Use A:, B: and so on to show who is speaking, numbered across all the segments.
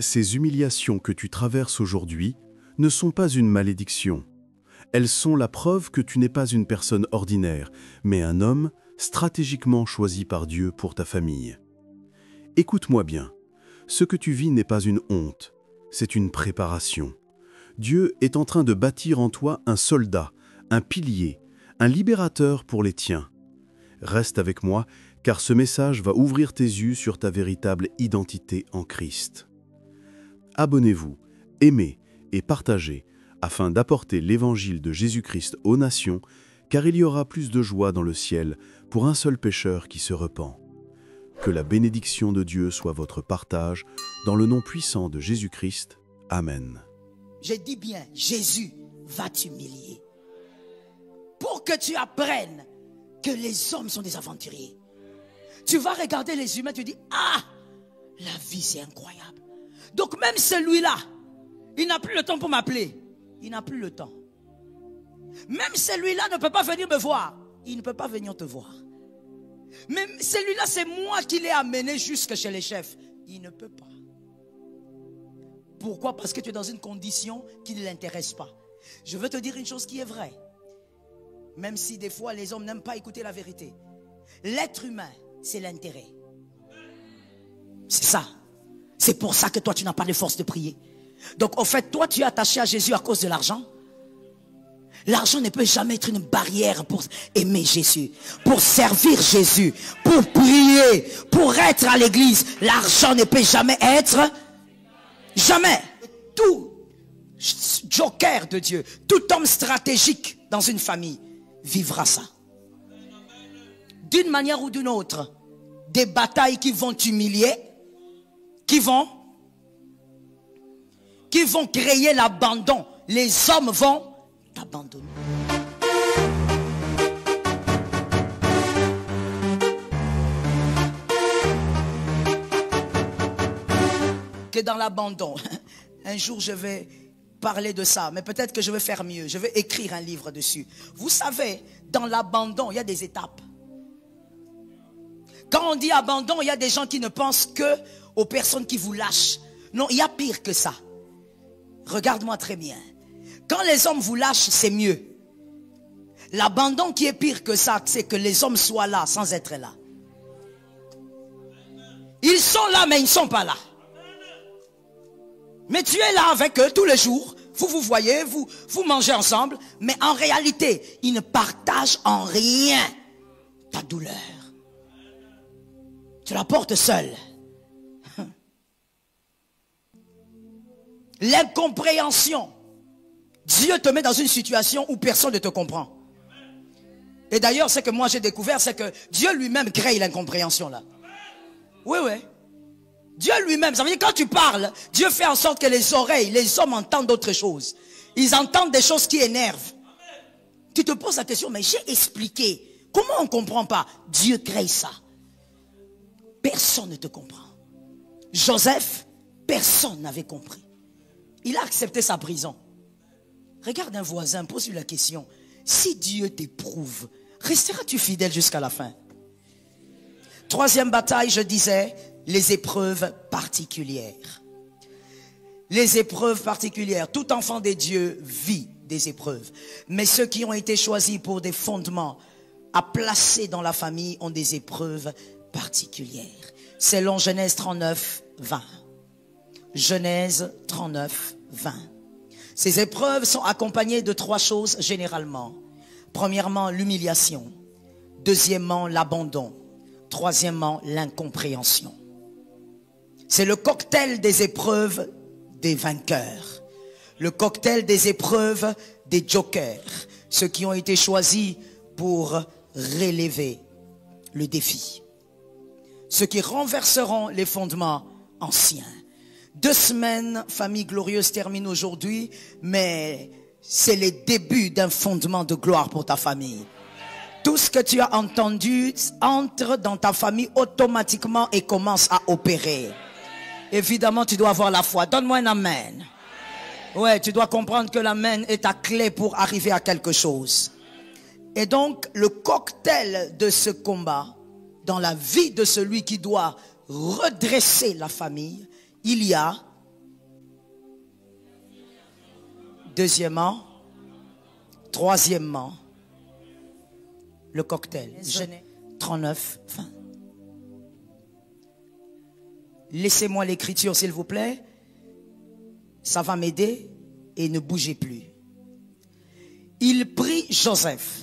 A: Ces humiliations que tu traverses aujourd'hui ne sont pas une malédiction. Elles sont la preuve que tu n'es pas une personne ordinaire, mais un homme stratégiquement choisi par Dieu pour ta famille. Écoute-moi bien, ce que tu vis n'est pas une honte, c'est une préparation. Dieu est en train de bâtir en toi un soldat, un pilier, un libérateur pour les tiens. Reste avec moi, car ce message va ouvrir tes yeux sur ta véritable identité en Christ. Abonnez-vous, aimez et partagez afin d'apporter l'évangile de Jésus-Christ aux nations, car il y aura plus de joie dans le ciel pour un seul pécheur qui se repent. Que la bénédiction de Dieu soit votre partage, dans le nom puissant de Jésus-Christ. Amen.
B: Je dis bien, Jésus va t'humilier. Pour que tu apprennes que les hommes sont des aventuriers. Tu vas regarder les humains, tu dis, ah, la vie c'est incroyable. Donc même celui-là, il n'a plus le temps pour m'appeler. Il n'a plus le temps. Même celui-là ne peut pas venir me voir. Il ne peut pas venir te voir. Même celui-là, c'est moi qui l'ai amené jusque chez les chefs. Il ne peut pas. Pourquoi? Parce que tu es dans une condition qui ne l'intéresse pas. Je veux te dire une chose qui est vraie. Même si des fois les hommes n'aiment pas écouter la vérité. L'être humain, c'est l'intérêt. C'est ça. C'est pour ça que toi, tu n'as pas de force de prier. Donc, en fait, toi, tu es attaché à Jésus à cause de l'argent. L'argent ne peut jamais être une barrière pour aimer Jésus, pour servir Jésus, pour prier, pour être à l'église. L'argent ne peut jamais être, jamais. Tout joker de Dieu, tout homme stratégique dans une famille vivra ça. D'une manière ou d'une autre, des batailles qui vont t'humilier, qui vont créer l'abandon. Les hommes vont t'abandonner. Que dans l'abandon, un jour je vais parler de ça, mais peut-être que je vais faire mieux. Je vais écrire un livre dessus. Vous savez, dans l'abandon, il y a des étapes. Quand on dit abandon, il y a des gens qui ne pensent que aux personnes qui vous lâchent. Non, il y a pire que ça. Regarde-moi très bien. Quand les hommes vous lâchent, c'est mieux. L'abandon qui est pire que ça, c'est que les hommes soient là sans être là. Ils sont là, mais ils ne sont pas là. Mais tu es là avec eux tous les jours. Vous vous voyez, vous mangez ensemble. Mais en réalité, ils ne partagent en rien ta douleur. Tu la portes seul. L'incompréhension. Dieu te met dans une situation où personne ne te comprend. Et d'ailleurs, ce que moi j'ai découvert, c'est que Dieu lui-même crée l'incompréhension là. Oui, oui. Dieu lui-même, ça veut dire quand tu parles, Dieu fait en sorte que les oreilles, les hommes entendent d'autres choses. Ils entendent des choses qui énervent. Tu te poses la question, mais j'ai expliqué. Comment on ne comprend pas? Dieu crée ça. Personne ne te comprend. Joseph, personne n'avait compris. Il a accepté sa prison. Regarde un voisin, pose-lui la question. Si Dieu t'éprouve, resteras-tu fidèle jusqu'à la fin? Troisième bataille, je disais, les épreuves particulières. Les épreuves particulières. Tout enfant de Dieu vit des épreuves. Mais ceux qui ont été choisis pour des fondements à placer dans la famille ont des épreuves particulières. Selon Genèse 39, 20. Genèse 39, 20. Ces épreuves sont accompagnées de trois choses généralement. Premièrement, l'humiliation. Deuxièmement, l'abandon. Troisièmement, l'incompréhension. C'est le cocktail des épreuves des vainqueurs. Le cocktail des épreuves des jokers. Ceux qui ont été choisis pour relever le défi. Ceux qui renverseront les fondements anciens. 2 semaines, famille glorieuse termine aujourd'hui, mais c'est le début d'un fondement de gloire pour ta famille. Tout ce que tu as entendu entre dans ta famille automatiquement et commence à opérer. Évidemment, tu dois avoir la foi. Donne-moi un amen. Ouais, tu dois comprendre que l'amen est ta clé pour arriver à quelque chose. Et donc, le cocktail de ce combat, dans la vie de celui qui doit redresser la famille, il y a Deuxièmement, troisièmement, le cocktail. Genèse 39, fin. Laissez-moi l'écriture, s'il vous plaît. Ça va m'aider et ne bougez plus. Il prit Joseph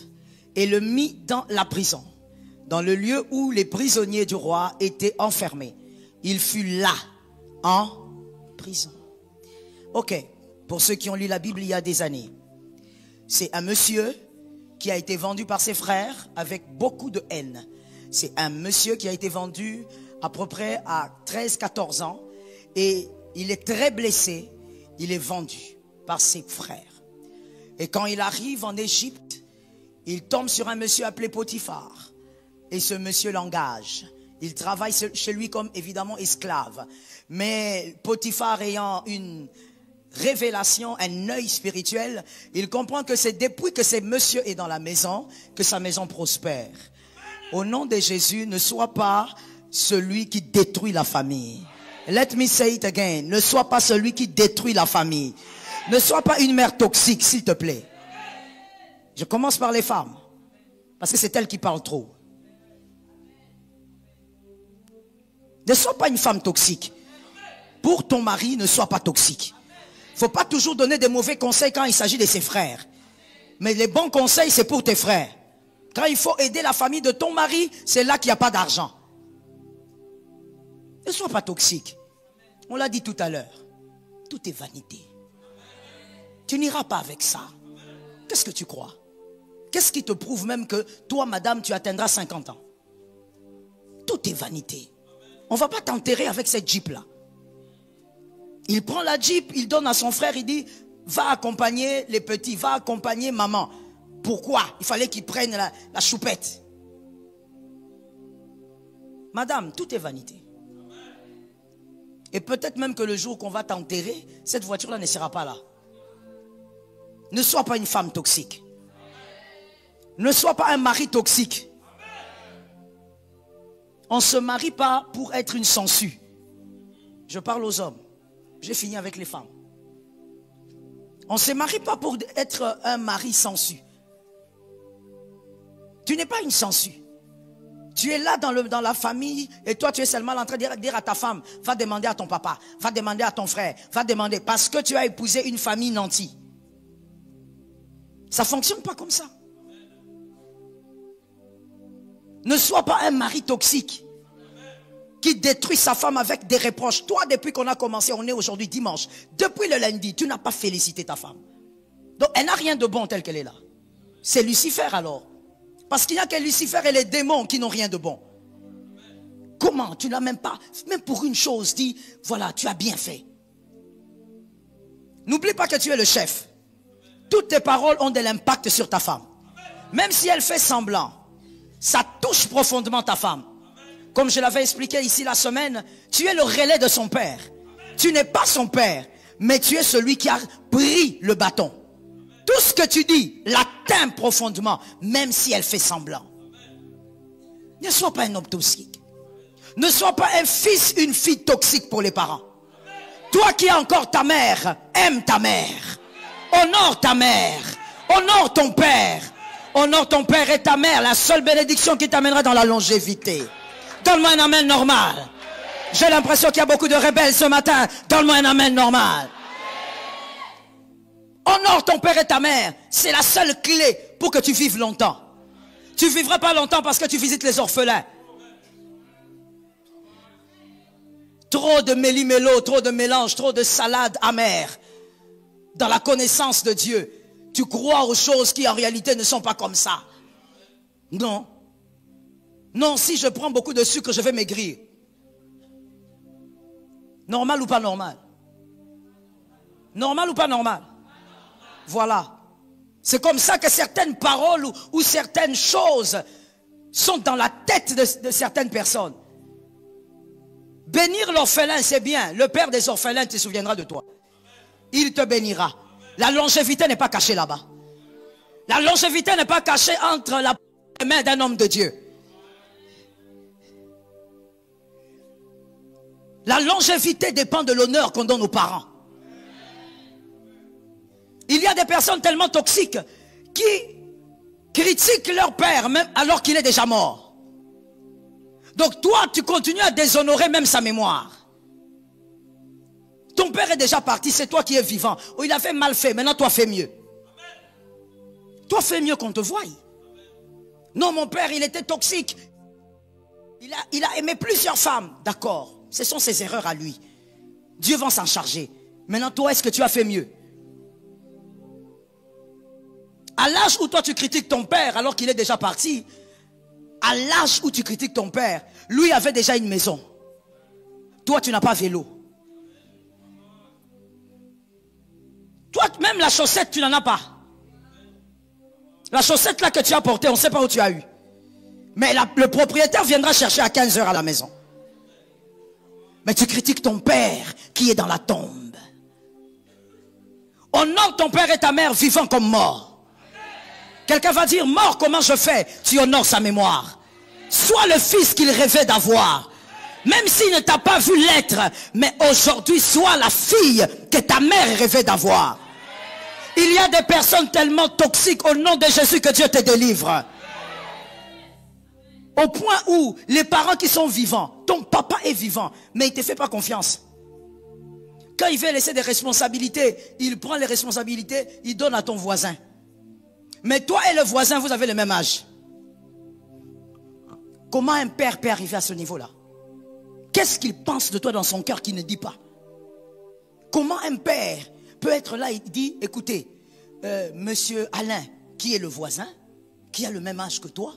B: et le mit dans la prison, dans le lieu où les prisonniers du roi étaient enfermés. Il fut là, en prison. Ok, pour ceux qui ont lu la Bible il y a des années, c'est un monsieur qui a été vendu par ses frères avec beaucoup de haine. C'est un monsieur qui a été vendu à peu près à 13-14 ans et il est très blessé. Il est vendu par ses frères. Et quand il arrive en Égypte, il tombe sur un monsieur appelé Potiphar. Et ce monsieur l'engage. Il travaille chez lui comme évidemment esclave. Mais Potiphar ayant une révélation, un œil spirituel, il comprend que c'est depuis que ce monsieur est dans la maison que sa maison prospère. Au nom de Jésus, ne sois pas celui qui détruit la famille. Let me say it again. Ne sois pas celui qui détruit la famille. Ne sois pas une mère toxique, s'il te plaît. Je commence par les femmes. Parce que c'est elles qui parlent trop. Ne sois pas une femme toxique. Pour ton mari, ne sois pas toxique. Il ne faut pas toujours donner des mauvais conseils quand il s'agit de ses frères. Mais les bons conseils, c'est pour tes frères. Quand il faut aider la famille de ton mari, c'est là qu'il n'y a pas d'argent. Ne sois pas toxique. On l'a dit tout à l'heure. Tout est vanité. Tu n'iras pas avec ça. Qu'est-ce que tu crois? Qu'est-ce qui te prouve même que toi, madame, tu atteindras 50 ans? Tout est vanité. On ne va pas t'enterrer avec cette Jeep-là. Il prend la Jeep, il donne à son frère, il dit, va accompagner les petits, va accompagner maman. Pourquoi? Il fallait qu'il prenne la choupette. Madame, tout est vanité. Et peut-être même que le jour qu'on va t'enterrer, cette voiture-là ne sera pas là. Ne sois pas une femme toxique. Ne sois pas un mari toxique. On ne se marie pas pour être une sangsue. Je parle aux hommes. J'ai fini avec les femmes. On ne se marie pas pour être un mari sangsue. Tu n'es pas une sangsue. Tu es là dans la famille et toi tu es seulement en train de dire à ta femme, va demander à ton papa, va demander à ton frère, va demander parce que tu as épousé une famille nantie. Ça ne fonctionne pas comme ça. Ne sois pas un mari toxique qui détruit sa femme avec des reproches. Toi, depuis qu'on a commencé, on est aujourd'hui dimanche. Depuis le lundi, tu n'as pas félicité ta femme. Donc, elle n'a rien de bon tel qu'elle est là. C'est Lucifer alors. Parce qu'il n'y a que Lucifer et les démons qui n'ont rien de bon. Comment? Tu n'as même pas, même pour une chose, dit, voilà, tu as bien fait. N'oublie pas que tu es le chef. Toutes tes paroles ont de l'impact sur ta femme. Même si elle fait semblant, ça touche profondément ta femme. Comme je l'avais expliqué ici la semaine, tu es le relais de son père. Tu n'es pas son père, mais tu es celui qui a pris le bâton. Tout ce que tu dis l'atteint profondément, même si elle fait semblant. Ne sois pas un homme toxique. Ne sois pas un fils, une fille toxique pour les parents. Toi qui as encore ta mère, aime ta mère. Honore ta mère. Honore ton père. Honore ton père et ta mère. La seule bénédiction qui t'amènera dans la longévité. Donne-moi un amen normal. J'ai l'impression qu'il y a beaucoup de rebelles ce matin. Donne-moi un amen normal. Honore ton père et ta mère. C'est la seule clé pour que tu vives longtemps. Tu ne vivras pas longtemps parce que tu visites les orphelins. Trop de méli-mélo, trop de mélange, trop de salade amère. Dans la connaissance de Dieu, tu crois aux choses qui en réalité ne sont pas comme ça. Non. Non, si je prends beaucoup de sucre, je vais maigrir. Normal ou pas normal? Normal ou pas normal? Voilà. C'est comme ça que certaines paroles ou certaines choses sont dans la tête de certaines personnes. Bénir l'orphelin, c'est bien. Le père des orphelins te souviendra de toi. Il te bénira. La longévité n'est pas cachée là-bas. La longévité n'est pas cachée entre la main d'un homme de Dieu. La longévité dépend de l'honneur qu'on donne aux parents. Il y a des personnes tellement toxiques qui critiquent leur père même alors qu'il est déjà mort. Donc toi, tu continues à déshonorer même sa mémoire. Ton père est déjà parti, c'est toi qui es vivant. Oh, il a fait mal fait, maintenant toi fais mieux. Toi fais mieux qu'on te voie. Non, mon père, il était toxique. Il a aimé plusieurs femmes. D'accord, ce sont ses erreurs à lui. Dieu va s'en charger. Maintenant, toi, est-ce que tu as fait mieux? À l'âge où toi tu critiques ton père alors qu'il est déjà parti, à l'âge où tu critiques ton père, lui avait déjà une maison. Toi, tu n'as pas vélo. Toi, même la chaussette, tu n'en as pas. La chaussette là que tu as portée, on ne sait pas où tu as eu. Mais le propriétaire viendra chercher à 15 heures à la maison. Mais tu critiques ton père qui est dans la tombe. Honore ton père et ta mère vivant comme mort. Quelqu'un va dire, mort, comment je fais? Tu honores sa mémoire. Sois le fils qu'il rêvait d'avoir. Même s'il ne t'a pas vu l'être, mais aujourd'hui, sois la fille que ta mère rêvait d'avoir. Il y a des personnes tellement toxiques, au nom de Jésus, que Dieu te délivre. Au point où les parents qui sont vivants, ton papa est vivant, mais il ne te fait pas confiance. Quand il veut laisser des responsabilités, il prend les responsabilités, il donne à ton voisin. Mais toi et le voisin, vous avez le même âge. Comment un père peut arriver à ce niveau-là? Qu'est-ce qu'il pense de toi dans son cœur qu'il ne dit pas? Comment un père peut être là et dit, écoutez, monsieur Alain, qui est le voisin, qui a le même âge que toi,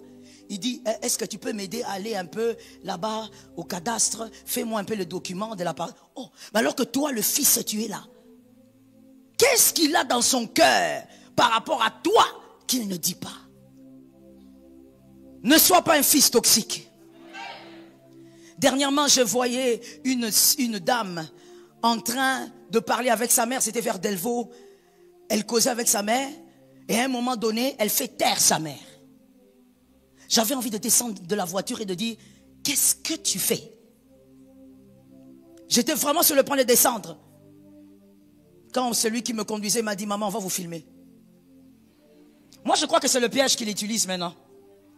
B: il dit, est-ce que tu peux m'aider à aller un peu là-bas au cadastre, fais-moi un peu le document de la part. Oh, mais alors que toi, le fils, tu es là. Qu'est-ce qu'il a dans son cœur par rapport à toi qu'il ne dit pas? Ne sois pas un fils toxique. Dernièrement, je voyais une dame en train de parler avec sa mère, c'était vers Delvaux. Elle causait avec sa mère et à un moment donné, elle fait taire sa mère. J'avais envie de descendre de la voiture et de dire, qu'est-ce que tu fais? J'étais vraiment sur le point de descendre. Quand celui qui me conduisait m'a dit, maman, on va vous filmer. Moi, je crois que c'est le piège qu'il utilise maintenant.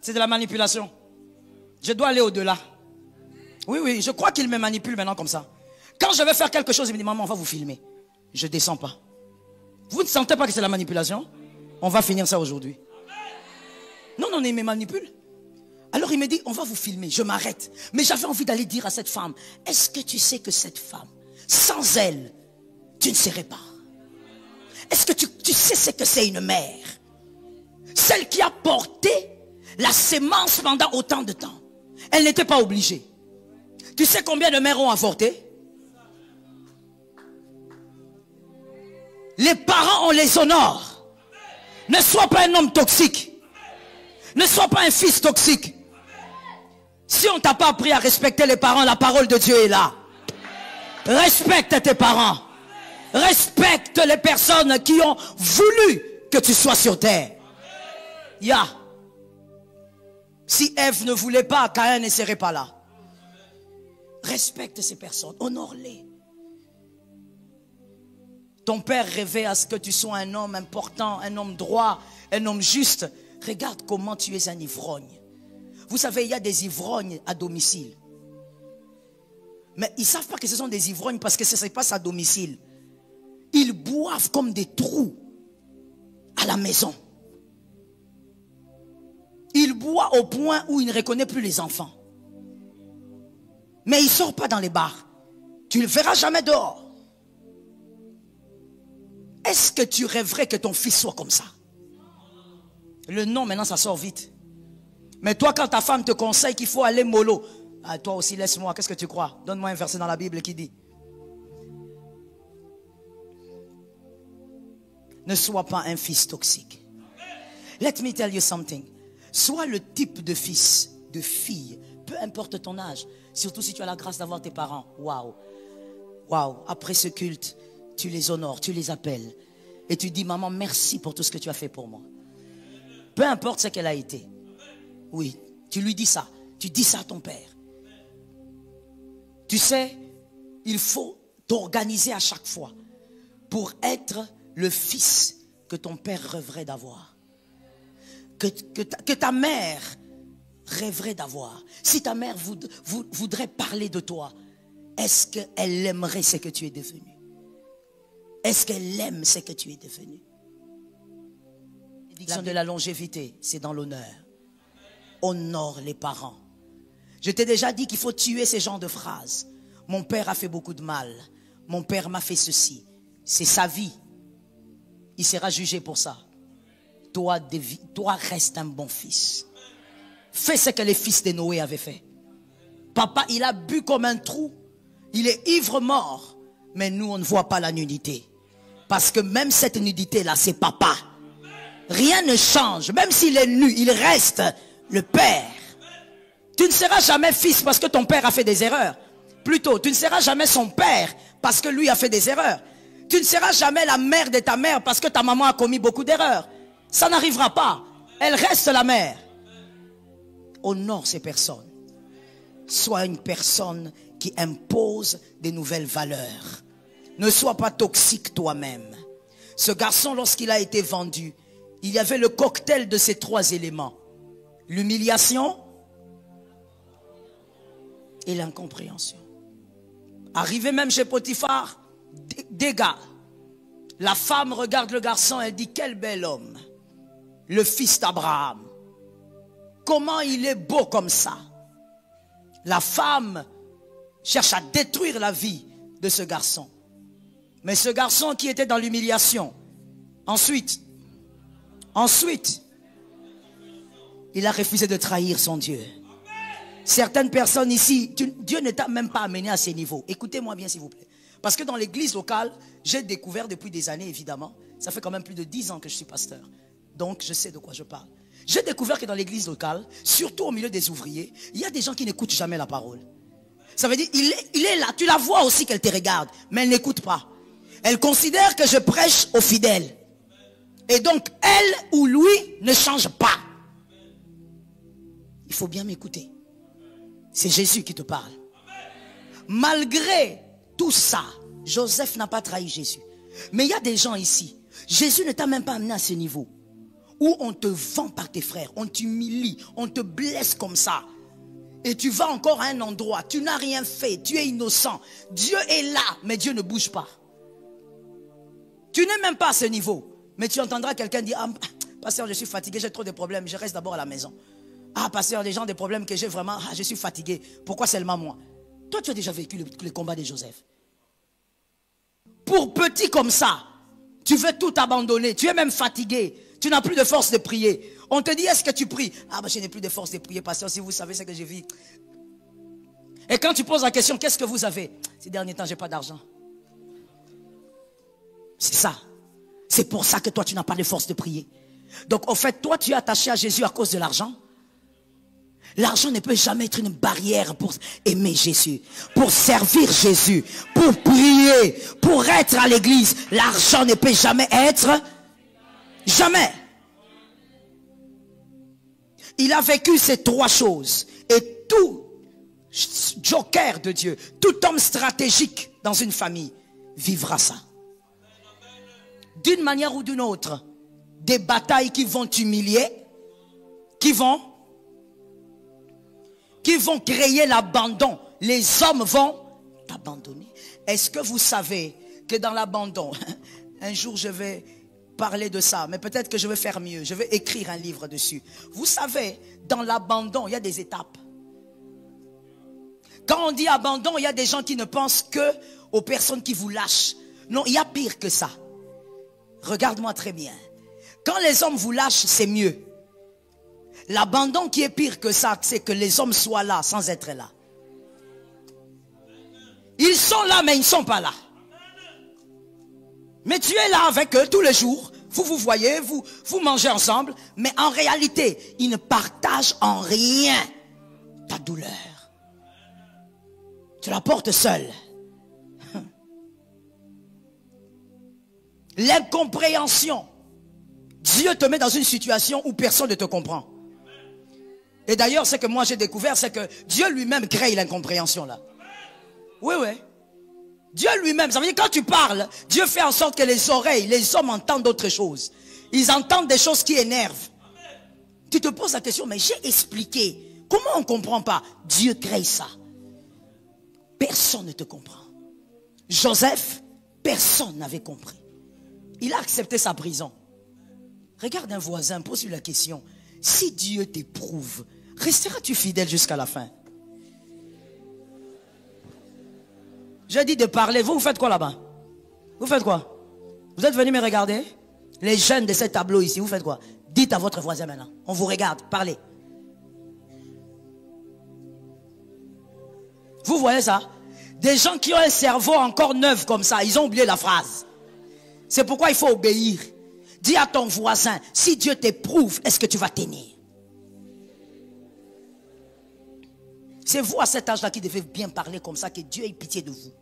B: C'est de la manipulation. Je dois aller au-delà. Oui, oui, je crois qu'il me manipule maintenant comme ça. Quand je vais faire quelque chose, il me dit, maman, on va vous filmer. Je ne descends pas. Vous ne sentez pas que c'est la manipulation? On va finir ça aujourd'hui. Non, non, il me manipule. Alors il me dit, on va vous filmer. Je m'arrête. Mais j'avais envie d'aller dire à cette femme, est-ce que tu sais que cette femme, sans elle, tu ne serais pas? Est-ce que tu sais ce que c'est une mère? Celle qui a porté la sémence pendant autant de temps. Elle n'était pas obligée. Tu sais combien de mères ont avorté? Les parents, on les honore. Ne sois pas un homme toxique. Ne sois pas un fils toxique. Si on ne t'a pas appris à respecter les parents, la parole de Dieu est là. Respecte tes parents. Respecte les personnes qui ont voulu que tu sois sur terre. Si Ève ne voulait pas, Caïn ne serait pas là. Respecte ces personnes, honore-les. Ton père rêvait à ce que tu sois un homme important, un homme droit, un homme juste. Regarde comment tu es un ivrogne. Vous savez, il y a des ivrognes à domicile. Mais ils ne savent pas que ce sont des ivrognes parce que ça se passe à domicile. Ils boivent comme des trous à la maison. Il boit au point où il ne reconnaît plus les enfants. Mais il ne sort pas dans les bars. Tu ne le verras jamais dehors. Est-ce que tu rêverais que ton fils soit comme ça? Le nom, maintenant, ça sort vite. Mais toi, quand ta femme te conseille qu'il faut aller mollo, ah, toi aussi, laisse-moi, qu'est-ce que tu crois? Donne-moi un verset dans la Bible qui dit, ne sois pas un fils toxique. Let me tell you something. Sois le type de fils, de fille, peu importe ton âge, surtout si tu as la grâce d'avoir tes parents. Waouh, waouh. Après ce culte, tu les honores, tu les appelles et tu dis, maman, merci pour tout ce que tu as fait pour moi. Peu importe ce qu'elle a été. Oui, tu lui dis ça. Tu dis ça à ton père. Tu sais, il faut t'organiser à chaque fois pour être le fils que ton père rêverait d'avoir, que ta mère rêverait d'avoir. Si ta mère voudrait parler de toi, est-ce qu'elle aimerait ce que tu es devenu? Est-ce qu'elle aime ce que tu es devenu? L'édiction de la longévité, c'est dans l'honneur. Honore les parents. Je t'ai déjà dit qu'il faut tuer ces genres de phrases. Mon père a fait beaucoup de mal. Mon père m'a fait ceci. C'est sa vie. Il sera jugé pour ça. Toi, reste un bon fils. Fais ce que les fils de Noé avaient fait. Papa, il a bu comme un trou. Il est ivre mort. Mais nous, on ne voit pas la nudité. Parce que même cette nudité-là, c'est papa. Rien ne change. Même s'il est nu, il reste le père. Tu ne seras jamais fils parce que ton père a fait des erreurs. Plutôt, tu ne seras jamais son père parce que lui a fait des erreurs. Tu ne seras jamais la mère de ta mère parce que ta maman a commis beaucoup d'erreurs. Ça n'arrivera pas. Elle reste la mère. Honore ces personnes. Sois une personne qui impose des nouvelles valeurs. Ne sois pas toxique toi-même. Ce garçon, lorsqu'il a été vendu, il y avait le cocktail de ces trois éléments. L'humiliation et l'incompréhension. Arrivé même chez Potiphar, dégâts. La femme regarde le garçon, elle dit, quel bel homme. Le fils d'Abraham. Comment il est beau comme ça. La femme cherche à détruire la vie de ce garçon. Mais ce garçon qui était dans l'humiliation, ensuite, il a refusé de trahir son Dieu. Certaines personnes ici, Dieu ne t'a même pas amené à ces niveaux. Écoutez-moi bien s'il vous plaît. Parce que dans l'église locale, j'ai découvert depuis des années évidemment, ça fait quand même plus de 10 ans que je suis pasteur. Donc je sais de quoi je parle. J'ai découvert que dans l'église locale, surtout au milieu des ouvriers, il y a des gens qui n'écoutent jamais la parole. Ça veut dire, il est là, tu la vois aussi qu'elle te regarde, mais elle n'écoute pas. Elle considère que je prêche aux fidèles. Et donc, elle ou lui ne change pas. Il faut bien m'écouter. C'est Jésus qui te parle. Malgré tout ça, Joseph n'a pas trahi Jésus. Mais il y a des gens ici, Jésus ne t'a même pas amené à ce niveau où on te vend par tes frères, on t'humilie, on te blesse comme ça. Et tu vas encore à un endroit, tu n'as rien fait, tu es innocent. Dieu est là, mais Dieu ne bouge pas. Tu n'es même pas à ce niveau. Mais tu entendras quelqu'un dire, ah, pasteur, je suis fatigué, j'ai trop de problèmes, je reste d'abord à la maison. Ah, pasteur, les gens des problèmes que j'ai vraiment, ah, je suis fatigué. Pourquoi seulement moi? Toi, tu as déjà vécu le combat de Joseph. Pour petit comme ça, tu veux tout abandonner, tu es même fatigué, tu n'as plus de force de prier. On te dit, est-ce que tu pries? Ah, je n'ai plus de force de prier, pasteur, si vous savez ce que je vis. Et quand tu poses la question, qu'est-ce que vous avez? Ces derniers temps, je n'ai pas d'argent. C'est ça. C'est pour ça que toi, tu n'as pas de force de prier. Donc, en fait, toi, tu es attaché à Jésus à cause de l'argent. L'argent ne peut jamais être une barrière pour aimer Jésus, pour servir Jésus, pour prier, pour être à l'église. L'argent ne peut jamais être. Jamais. Il a vécu ces trois choses. Et tout joker de Dieu, tout homme stratégique dans une famille vivra ça. D'une manière ou d'une autre, des batailles qui vont t'humilier, qui vont créer l'abandon. Les hommes vont t'abandonner. Est-ce que vous savez que dans l'abandon, un jour je vais parler de ça, mais peut-être que je vais faire mieux, je vais écrire un livre dessus. Vous savez, dans l'abandon, il y a des étapes. Quand on dit abandon, il y a des gens qui ne pensent que aux personnes qui vous lâchent. Non, il y a pire que ça. Regarde-moi très bien. Quand les hommes vous lâchent, c'est mieux. L'abandon qui est pire que ça, c'est que les hommes soient là sans être là. Ils sont là, mais ils ne sont pas là. Mais tu es là avec eux tous les jours. Vous vous voyez, vous mangez ensemble. Mais en réalité, ils ne partagent en rien ta douleur. Tu la portes seul. L'incompréhension. Dieu te met dans une situation où personne ne te comprend. Et d'ailleurs, ce que moi j'ai découvert, c'est que Dieu lui-même crée l'incompréhension là. Oui, oui. Dieu lui-même, ça veut dire quand tu parles, Dieu fait en sorte que les oreilles, les hommes entendent d'autres choses. Ils entendent des choses qui énervent. Tu te poses la question, mais j'ai expliqué. Comment on ne comprend pas? Dieu crée ça. Personne ne te comprend. Joseph, personne n'avait compris. Il a accepté sa prison. Regarde un voisin, pose-lui la question. Si Dieu t'éprouve, resteras-tu fidèle jusqu'à la fin? J'ai dit de parler. Vous faites quoi là-bas? Vous faites quoi? Vous êtes venus me regarder? Les jeunes de ce tableau ici, vous faites quoi? Dites à votre voisin maintenant. On vous regarde, parlez. Vous voyez ça? Des gens qui ont un cerveau encore neuf comme ça, ils ont oublié la phrase. C'est pourquoi il faut obéir. Dis à ton voisin, si Dieu t'éprouve, est-ce que tu vas tenir? C'est vous à cet âge-là qui devez bien parler comme ça, que Dieu ait pitié de vous.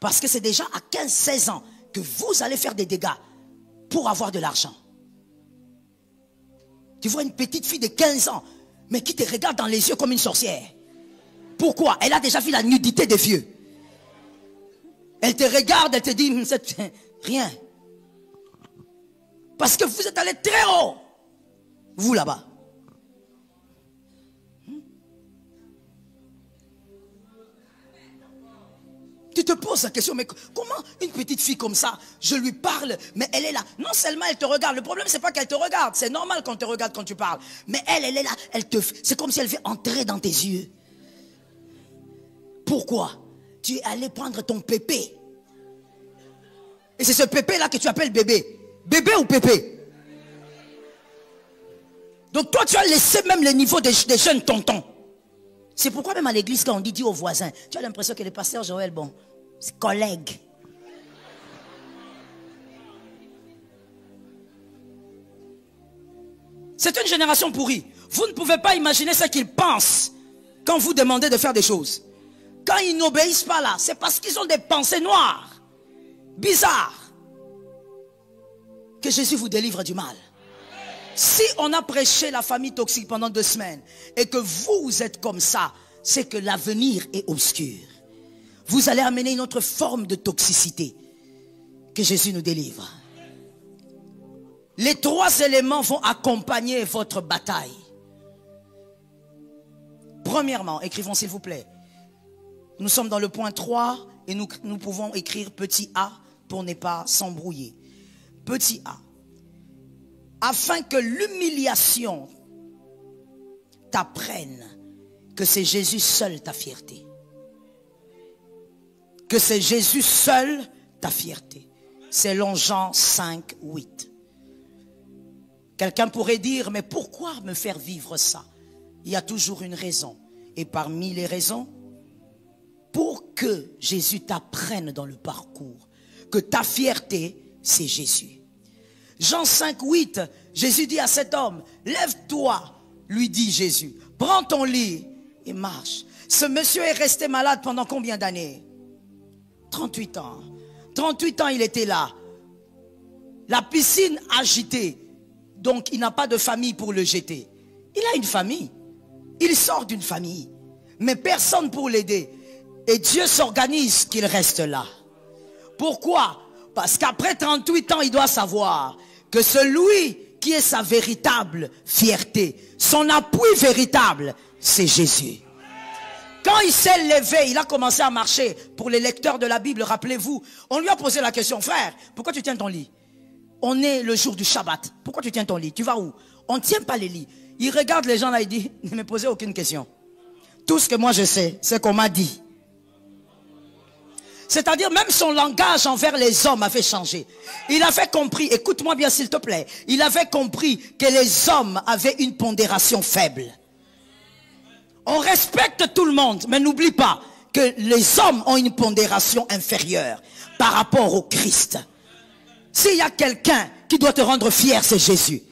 B: Parce que c'est déjà à 15-16 ans que vous allez faire des dégâts pour avoir de l'argent. Tu vois une petite fille de 15 ans, mais qui te regarde dans les yeux comme une sorcière. Pourquoi? Elle a déjà vu la nudité des vieux. Elle te regarde, elle te dit, rien. Parce que vous êtes allé très haut. Vous là-bas. Tu te poses la question, mais comment une petite fille comme ça, je lui parle, mais elle est là. Non seulement elle te regarde, le problème c'est pas qu'elle te regarde, c'est normal qu'on te regarde quand tu parles. Mais elle est là, c'est comme si elle veut entrer dans tes yeux. Pourquoi? Tu es allé prendre ton pépé. Et c'est ce pépé là que tu appelles bébé. Bébé ou pépé? Donc toi tu as laissé même le niveau des jeunes tontons. C'est pourquoi même à l'église quand on dit aux voisins, tu as l'impression que le pasteur Joël, bon, c'est collègue. C'est une génération pourrie. Vous ne pouvez pas imaginer ce qu'ils pensent quand vous demandez de faire des choses. Quand ils n'obéissent pas là, c'est parce qu'ils ont des pensées noires, bizarres. Que Jésus vous délivre du mal. Si on a prêché la famille toxique pendant 2 semaines et que vous êtes comme ça, c'est que l'avenir est obscur. Vous allez amener une autre forme de toxicité. Que Jésus nous délivre. Les 3 éléments vont accompagner votre bataille. Premièrement, écrivons s'il vous plaît. Nous sommes dans le point 3 et nous pouvons écrire petit a pour ne pas s'embrouiller. Petit a. Afin que l'humiliation t'apprenne que c'est Jésus seul ta fierté. Que c'est Jésus seul ta fierté. Selon Jean 5, 8. Quelqu'un pourrait dire, mais pourquoi me faire vivre ça? Il y a toujours une raison. Et parmi les raisons, pour que Jésus t'apprenne dans le parcours que ta fierté, c'est Jésus. Jean 5, 8, Jésus dit à cet homme, lève-toi, lui dit Jésus, prends ton lit et marche. Ce monsieur est resté malade pendant combien d'années? 38 ans. 38 ans il était là. La piscine agitée, donc il n'a pas de famille pour le jeter. Il a une famille. Il sort d'une famille, mais personne pour l'aider. Et Dieu s'organise qu'il reste là. Pourquoi? Parce qu'après 38 ans, il doit savoir que celui qui est sa véritable fierté, son appui véritable, c'est Jésus. Quand il s'est levé, il a commencé à marcher. Pour les lecteurs de la Bible, rappelez-vous, on lui a posé la question, frère, pourquoi tu tiens ton lit? On est le jour du Shabbat. Pourquoi tu tiens ton lit? Tu vas où? On ne tient pas les lits. Il regarde les gens là, il dit, ne me posez aucune question. Tout ce que moi je sais, c'est qu'on m'a dit. C'est-à-dire même son langage envers les hommes avait changé. Il avait compris, écoute-moi bien s'il te plaît, il avait compris que les hommes avaient une pondération faible. On respecte tout le monde, mais n'oublie pas que les hommes ont une pondération inférieure par rapport au Christ. S'il y a quelqu'un qui doit te rendre fier, c'est Jésus.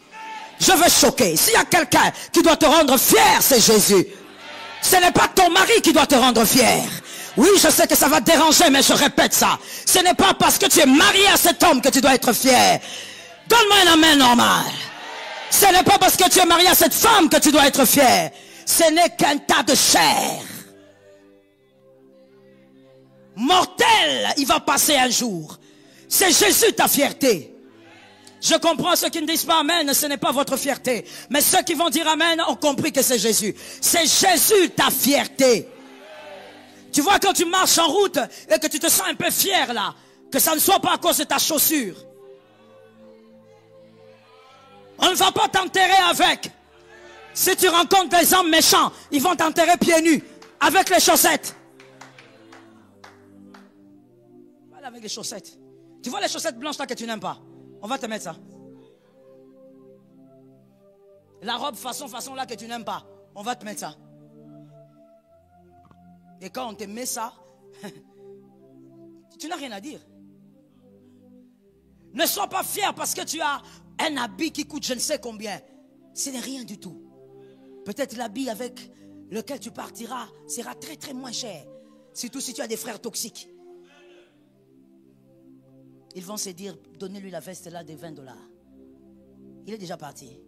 B: Je veux choquer. S'il y a quelqu'un qui doit te rendre fier, c'est Jésus. Ce n'est pas ton mari qui doit te rendre fier. Oui, je sais que ça va te déranger, mais je répète ça. Ce n'est pas parce que tu es marié à cet homme que tu dois être fier. Donne-moi un amen normal. Ce n'est pas parce que tu es marié à cette femme que tu dois être fier. Ce n'est qu'un tas de chair. mortel, il va passer un jour. C'est Jésus ta fierté. Je comprends ceux qui ne disent pas amen, ce n'est pas votre fierté. Mais ceux qui vont dire amen ont compris que c'est Jésus. C'est Jésus ta fierté. Tu vois, quand tu marches en route et que tu te sens un peu fier là, que ça ne soit pas à cause de ta chaussure. On ne va pas t'enterrer avec. Si tu rencontres des hommes méchants, ils vont t'enterrer pieds nus avec les chaussettes. Voilà, avec les chaussettes. Tu vois les chaussettes blanches là que tu n'aimes pas? On va te mettre ça. La robe façon là que tu n'aimes pas, on va te mettre ça. Et quand on te met ça, tu n'as rien à dire. Ne sois pas fier parce que tu as un habit qui coûte je ne sais combien. Ce n'est rien du tout. Peut-être l'habit avec lequel tu partiras sera très très moins cher. Surtout si tu as des frères toxiques. Ils vont se dire, donnez-lui la veste là de $20. Il est déjà parti.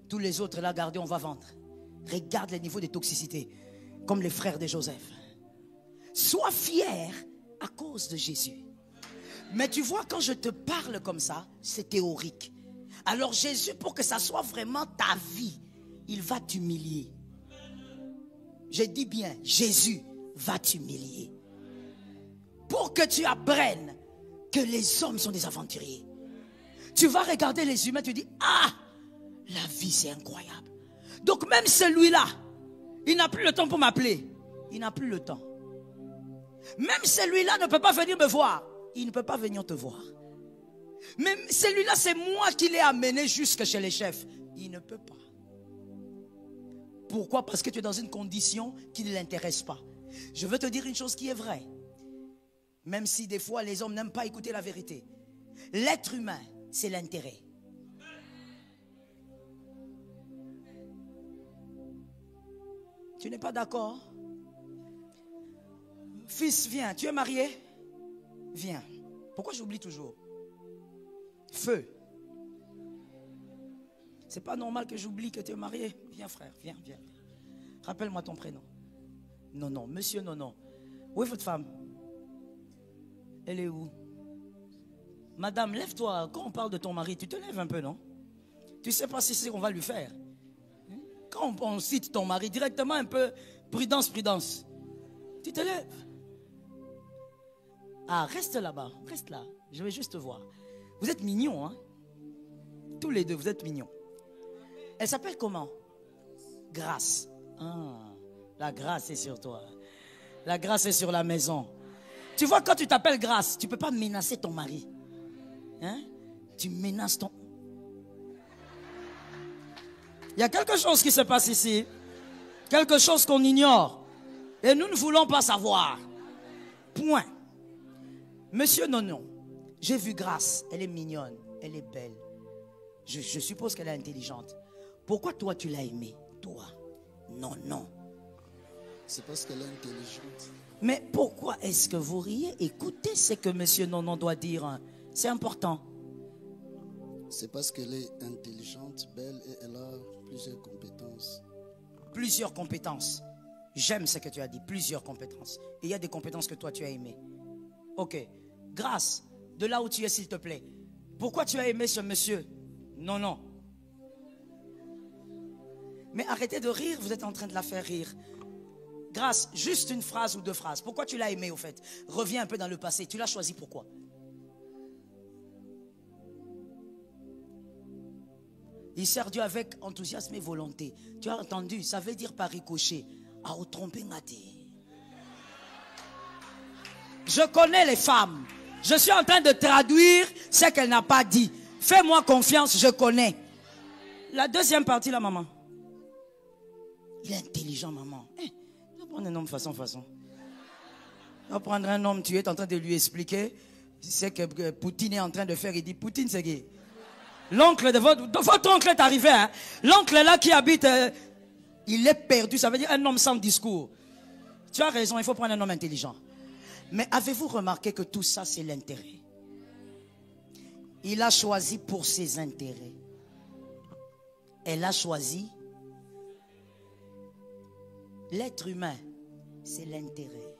B: Tous les autres là, gardez, on va vendre. Regarde les niveaux de toxicité. Comme les frères de Joseph. Sois fier à cause de Jésus. Mais tu vois, quand je te parle comme ça, c'est théorique. Alors Jésus, pour que ça soit vraiment ta vie, il va t'humilier. Je dis bien, Jésus va t'humilier. Pour que tu apprennes que les hommes sont des aventuriers. Tu vas regarder les humains, tu dis, ah, la vie c'est incroyable. Donc même celui-là, il n'a plus le temps pour m'appeler. Il n'a plus le temps. Même celui-là ne peut pas venir me voir. Il ne peut pas venir te voir. Même celui-là, c'est moi qui l'ai amené jusque chez les chefs. Il ne peut pas. Pourquoi? Parce que tu es dans une condition qui ne l'intéresse pas. Je veux te dire une chose qui est vraie. Même si des fois les hommes n'aiment pas écouter la vérité. L'être humain, c'est l'intérêt. Tu n'es pas d'accord? Fils, viens. Tu es marié? Viens. Pourquoi j'oublie toujours? Feu. C'est pas normal que j'oublie que tu es marié. Viens frère, viens, viens. Rappelle-moi ton prénom. Non, non, monsieur, non, non. Où est votre femme? Elle est où? Madame, lève-toi. Quand on parle de ton mari, tu te lèves un peu, non? Tu sais pas si c'est ce qu'on va lui faire. Quand on cite ton mari, directement un peu, prudence, prudence. Tu te lèves. Ah, reste là-bas, reste là. Je vais juste te voir. Vous êtes mignons, hein? Tous les deux, vous êtes mignons. Elle s'appelle comment? Grâce. Ah, la grâce est sur toi. La grâce est sur la maison. Tu vois, quand tu t'appelles Grâce, tu ne peux pas menacer ton mari. Hein? Tu menaces ton... Il y a quelque chose qui se passe ici. Quelque chose qu'on ignore. Et nous ne voulons pas savoir. Point. Monsieur Nonon, j'ai vu Grâce. Elle est mignonne. Elle est belle. Je suppose qu'elle est intelligente. Pourquoi toi tu l'as aimée? Toi? Non, non.
C: C'est parce qu'elle est intelligente.
B: Mais pourquoi est-ce que vous riez? Écoutez ce que monsieur Nonon doit dire. C'est important.
C: C'est parce qu'elle est intelligente, belle et elle a plusieurs compétences.
B: Plusieurs compétences. J'aime ce que tu as dit. Plusieurs compétences. Et il y a des compétences que toi tu as aimées. Ok. Grâce, de là où tu es s'il te plaît. Pourquoi tu as aimé ce monsieur? Non, non. Mais arrêtez de rire, vous êtes en train de la faire rire. Grâce, juste une phrase ou deux phrases. Pourquoi tu l'as aimé au fait? Reviens un peu dans le passé. Tu l'as choisi pourquoi? Il sert Dieu avec enthousiasme et volonté. Tu as entendu? Ça veut dire par ricochet. À tromper ngati. Je connais les femmes. Je suis en train de traduire ce qu'elle n'a pas dit. Fais-moi confiance, je connais. La deuxième partie là, maman. Il est intelligent, maman. Tu vas prendre un homme façon. Tu vas prendre un homme, tu es en train de lui expliquer ce que Poutine est en train de faire. Il dit, Poutine, c'est qui? L'oncle de votre oncle est arrivé. Hein? L'oncle là qui habite, il est perdu. Ça veut dire un homme sans discours. Tu as raison, il faut prendre un homme intelligent. Mais avez-vous remarqué que tout ça, c'est l'intérêt? Il a choisi pour ses intérêts. Elle a choisi. L'être humain, c'est l'intérêt.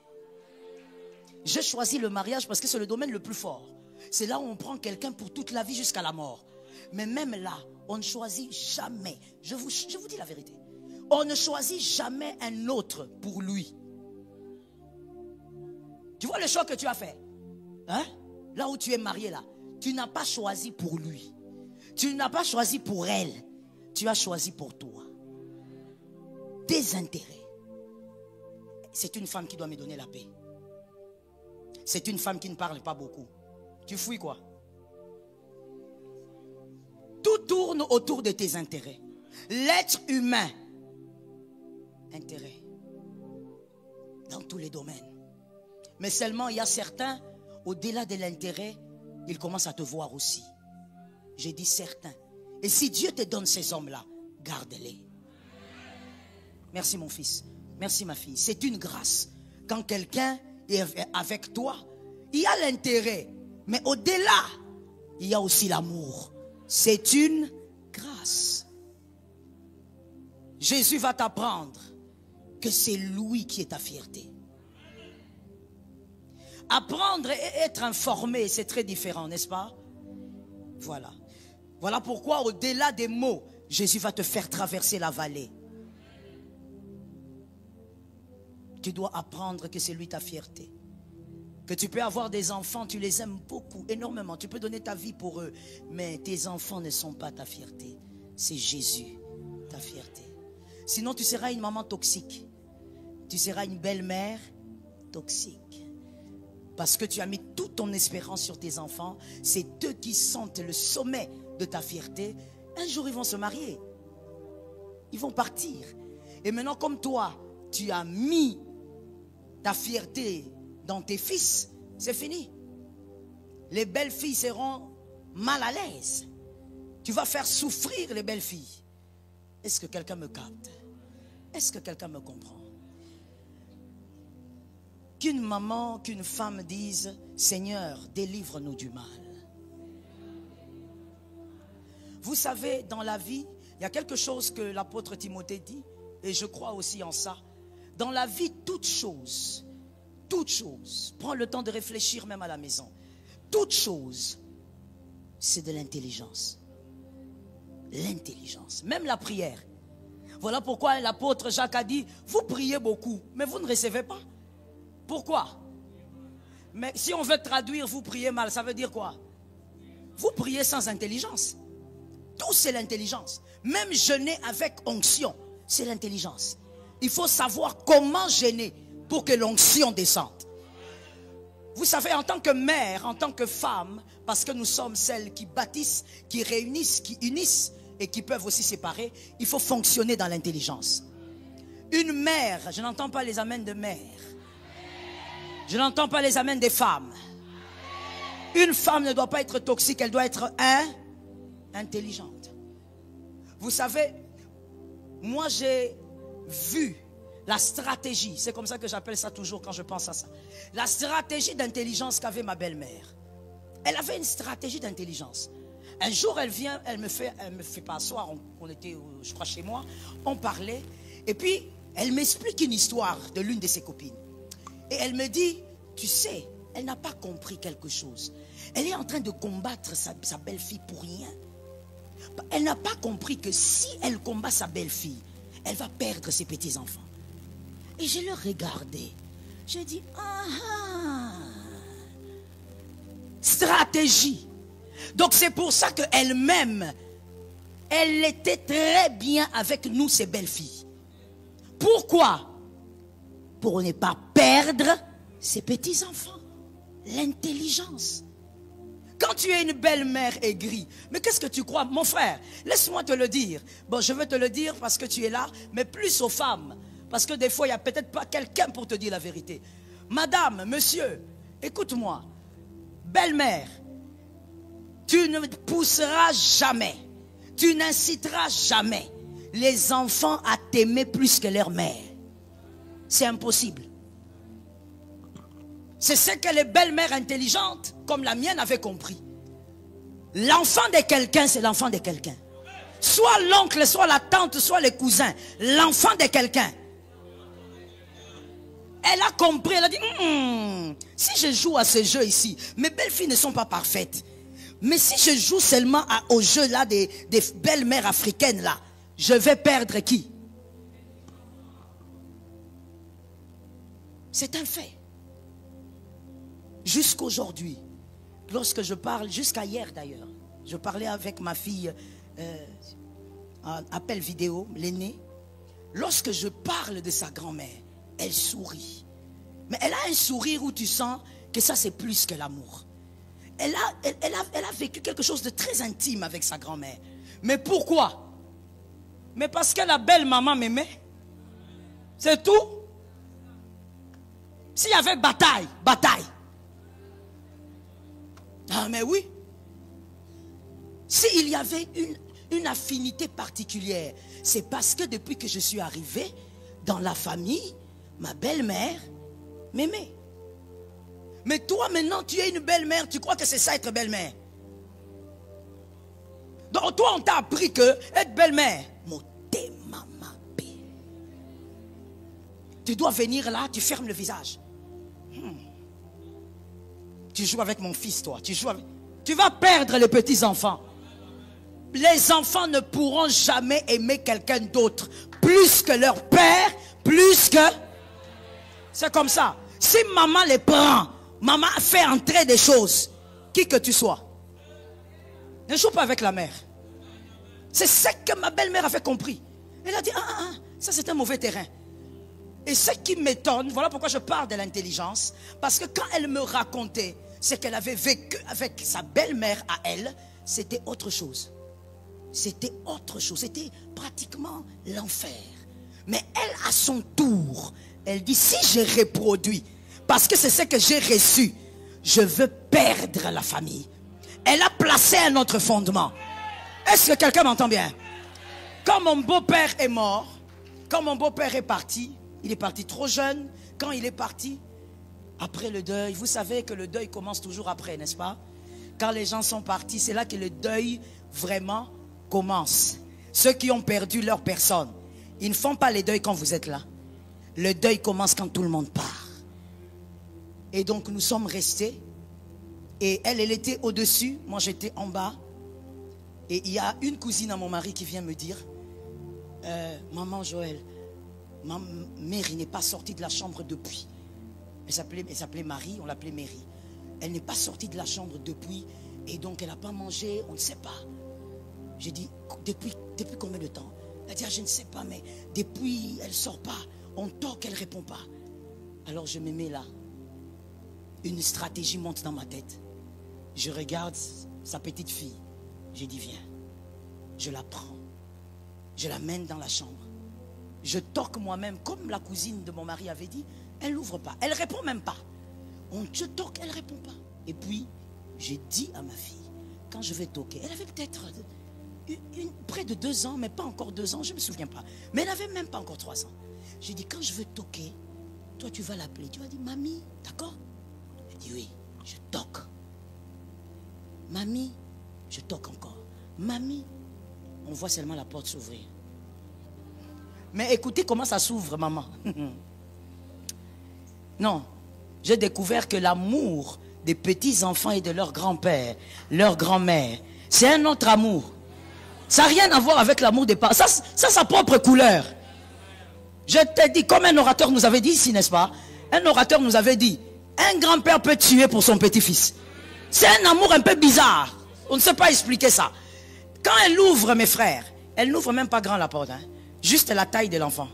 B: J'ai choisi le mariage parce que c'est le domaine le plus fort. C'est là où on prend quelqu'un pour toute la vie jusqu'à la mort. Mais même là, on ne choisit jamais. Je vous dis la vérité. On ne choisit jamais un autre pour lui. Tu vois le choix que tu as fait, hein? Là où tu es marié là, tu n'as pas choisi pour lui. Tu n'as pas choisi pour elle. Tu as choisi pour toi. Tes intérêts. C'est une femme qui doit me donner la paix. C'est une femme qui ne parle pas beaucoup. Tu fouilles quoi? Tout tourne autour de tes intérêts. L'être humain, intérêt. Dans tous les domaines. Mais seulement il y a certains, au-delà de l'intérêt, ils commencent à te voir aussi. J'ai dit certains. Et si Dieu te donne ces hommes-là, garde-les. Merci mon fils. Merci ma fille. C'est une grâce. Quand quelqu'un est avec toi, il y a l'intérêt. Mais au-delà, il y a aussi l'amour. C'est une grâce. Jésus va t'apprendre que c'est lui qui est ta fierté. Apprendre et être informé, c'est très différent, n'est-ce pas? Voilà. Voilà pourquoi au-delà des mots, Jésus va te faire traverser la vallée. Tu dois apprendre que c'est lui ta fierté. Que tu peux avoir des enfants, tu les aimes beaucoup, énormément. Tu peux donner ta vie pour eux. Mais tes enfants ne sont pas ta fierté. C'est Jésus, ta fierté. Sinon, tu seras une maman toxique. Tu seras une belle-mère toxique. Parce que tu as mis toute ton espérance sur tes enfants. C'est eux qui sentent le sommet de ta fierté. Un jour, ils vont se marier. Ils vont partir. Et maintenant, comme toi, tu as mis ta fierté dans tes fils, c'est fini. Les belles filles seront mal à l'aise. Tu vas faire souffrir les belles filles. Est-ce que quelqu'un me capte? Est-ce que quelqu'un me comprend? Qu'une maman, qu'une femme dise, Seigneur, délivre-nous du mal. Vous savez, dans la vie, il y a quelque chose que l'apôtre Timothée dit, et je crois aussi en ça. Dans la vie, toute chose, prends le temps de réfléchir même à la maison. Toute chose, c'est de l'intelligence. L'intelligence, même la prière. Voilà pourquoi l'apôtre Jacques a dit, vous priez beaucoup, mais vous ne recevez pas. Pourquoi? Mais si on veut traduire, vous priez mal, ça veut dire quoi? Vous priez sans intelligence. Tout c'est l'intelligence. Même jeûner avec onction, c'est l'intelligence. Il faut savoir comment jeûner pour que l'onction descende. Vous savez, en tant que mère, en tant que femme, parce que nous sommes celles qui bâtissent, qui réunissent, qui unissent et qui peuvent aussi séparer, il faut fonctionner dans l'intelligence. Une mère, je n'entends pas les amens de mère. Je n'entends pas les amens des femmes. Une femme ne doit pas être toxique, elle doit être intelligente. Vous savez, moi j'ai vu la stratégie, c'est comme ça que j'appelle ça toujours quand je pense à ça. La stratégie d'intelligence qu'avait ma belle-mère. Elle avait une stratégie d'intelligence. Un jour, elle vient, elle me fait pas asseoir, on était, je crois, chez moi, on parlait, et puis elle m'explique une histoire de l'une de ses copines. Et elle me dit, tu sais, elle n'a pas compris quelque chose. Elle est en train de combattre sa belle-fille pour rien. Elle n'a pas compris que si elle combat sa belle-fille, elle va perdre ses petits-enfants. Et je le regardais. Je dis, stratégie. Donc c'est pour ça qu'elle-même, elle était très bien avec nous, ses belles-filles. Pourquoi? Pour ne pas perdre ses petits-enfants. L'intelligence. Quand tu es une belle-mère aigrie, mais qu'est-ce que tu crois? Mon frère, laisse-moi te le dire. Bon, je veux te le dire parce que tu es là, mais plus aux femmes. Parce que des fois, il n'y a peut-être pas quelqu'un pour te dire la vérité. Madame, monsieur, écoute-moi. Belle-mère, tu ne pousseras jamais, tu n'inciteras jamais les enfants à t'aimer plus que leur mère. C'est impossible. C'est ce que les belles-mères intelligentes, comme la mienne, avaient compris. L'enfant de quelqu'un, c'est l'enfant de quelqu'un. Soit l'oncle, soit la tante, soit les cousins. L'enfant de quelqu'un. Elle a compris, elle a dit, si je joue à ce jeu ici, mes belles-filles ne sont pas parfaites. Mais si je joue seulement au jeu là des belles-mères africaines là, je vais perdre qui? C'est un fait. Jusqu'aujourd'hui, lorsque je parle, jusqu'à hier d'ailleurs, je parlais avec ma fille, en appel vidéo, l'aînée. Lorsque je parle de sa grand-mère, elle sourit. Mais elle a un sourire où tu sens que ça c'est plus que l'amour. Elle a vécu quelque chose de très intime avec sa grand-mère. Mais pourquoi? Mais parce que la belle maman m'aimait. C'est tout. S'il y avait bataille, bataille. Ah mais oui. S'il y avait une affinité particulière, c'est parce que depuis que je suis arrivé dans la famille, ma belle-mère m'aimait. Mais toi maintenant tu es une belle-mère, tu crois que c'est ça être belle-mère? Donc toi on t'a appris que être belle-mère, tu dois venir là, tu fermes le visage. Tu joues avec mon fils toi, tu vas perdre les petits enfants. Les enfants ne pourront jamais aimer quelqu'un d'autre plus que leur père, plus que... C'est comme ça. Si maman les prend, maman fait entrer des choses, qui que tu sois, ne joue pas avec la mère. C'est ce que ma belle-mère a fait compris. Elle a dit, ça c'est un mauvais terrain. Et ce qui m'étonne, voilà pourquoi je parle de l'intelligence, parce que quand elle me racontait ce qu'elle avait vécu avec sa belle-mère à elle, c'était autre chose. C'était autre chose, c'était pratiquement l'enfer. Mais elle, à son tour, elle dit, si je reproduis, parce que c'est ce que j'ai reçu, je veux perdre la famille. Elle a placé un autre fondement. Est-ce que quelqu'un m'entend bien? Quand mon beau-père est mort, quand mon beau-père est parti, il est parti trop jeune. Quand il est parti, après le deuil, vous savez que le deuil commence toujours après, n'est-ce pas? Quand les gens sont partis, c'est là que le deuil vraiment commence. Ceux qui ont perdu leur personne, ils ne font pas les deuils quand vous êtes là. Le deuil commence quand tout le monde part. Et donc nous sommes restés. Et elle était au-dessus, moi j'étais en bas. Et il y a une cousine à mon mari qui vient me dire, maman Joël, ma mère n'est pas sortie de la chambre depuis. Elle s'appelait Marie, on l'appelait Mary. Elle n'est pas sortie de la chambre depuis. Et donc elle n'a pas mangé, on ne sait pas. J'ai dit, depuis combien de temps? Elle a dit, je ne sais pas, mais depuis, elle ne sort pas. On toque, elle ne répond pas. Alors je me mets là. Une stratégie monte dans ma tête. Je regarde sa petite fille. J'ai dit, viens. Je la prends. Je la mène dans la chambre. Je toque moi-même, comme la cousine de mon mari avait dit. Elle n'ouvre pas. Elle ne répond même pas. Je toque, elle ne répond pas. Et puis, j'ai dit à ma fille, quand je vais toquer, elle avait peut-être près de 2 ans, mais pas encore 2 ans, je ne me souviens pas. Mais elle n'avait même pas encore 3 ans. J'ai dit, quand je veux toquer, toi tu vas l'appeler. Tu vas dire, mamie, d'accord? Elle dit, oui, je toque. Mamie, je toque encore. Mamie, on voit seulement la porte s'ouvrir. Mais écoutez comment ça s'ouvre, maman. Non, j'ai découvert que l'amour des petits-enfants et de leur grand-père, leur grand-mère, c'est un autre amour. Ça n'a rien à voir avec l'amour des parents. Ça, sa propre couleur. Je t'ai dit, comme un orateur nous avait dit ici, n'est-ce pas? Un orateur nous avait dit, un grand-père peut tuer pour son petit-fils. C'est un amour un peu bizarre. On ne sait pas expliquer ça. Quand elle ouvre, mes frères, elle n'ouvre même pas grand la porte. Hein, juste la taille de l'enfant.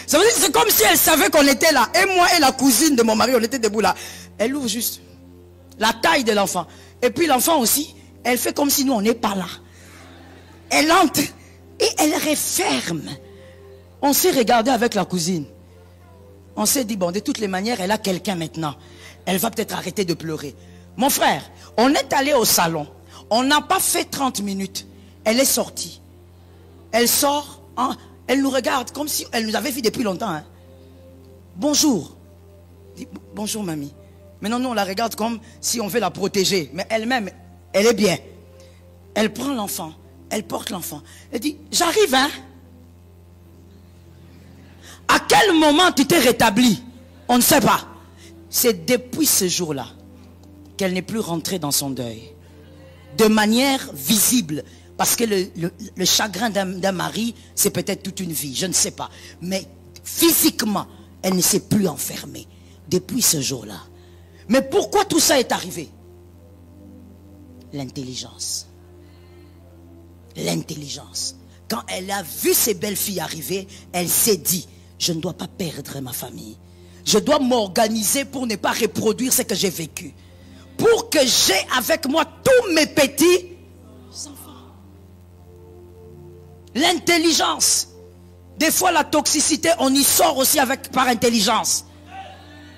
B: Ça veut dire que c'est comme si elle savait qu'on était là. Et moi et la cousine de mon mari, on était debout là. Elle ouvre juste la taille de l'enfant. Et puis l'enfant aussi, elle fait comme si nous, on n'est pas là. Elle entre et elle referme. On s'est regardé avec la cousine. On s'est dit, bon, de toutes les manières, elle a quelqu'un maintenant. Elle va peut-être arrêter de pleurer. Mon frère, on est allé au salon. On n'a pas fait 30 minutes. Elle est sortie. Elle sort, hein, elle nous regarde comme si elle nous avait vu depuis longtemps. Hein. Bonjour. Dit, bonjour, mamie. Maintenant, nous, on la regarde comme si on veut la protéger. Mais elle-même, elle est bien. Elle prend l'enfant. Elle porte l'enfant. Elle dit, j'arrive, hein. À quel moment tu t'es rétabli? On ne sait pas. C'est depuis ce jour-là qu'elle n'est plus rentrée dans son deuil. De manière visible. Parce que le chagrin d'un mari, c'est peut-être toute une vie, je ne sais pas. Mais physiquement, elle ne s'est plus enfermée depuis ce jour-là. Mais pourquoi tout ça est arrivé? L'intelligence. L'intelligence. Quand elle a vu ses belles-filles arriver, elle s'est dit, je ne dois pas perdre ma famille. Je dois m'organiser pour ne pas reproduire ce que j'ai vécu. Pour que j'ai avec moi tous mes petits enfants. L'intelligence. Des fois la toxicité, on y sort aussi par intelligence.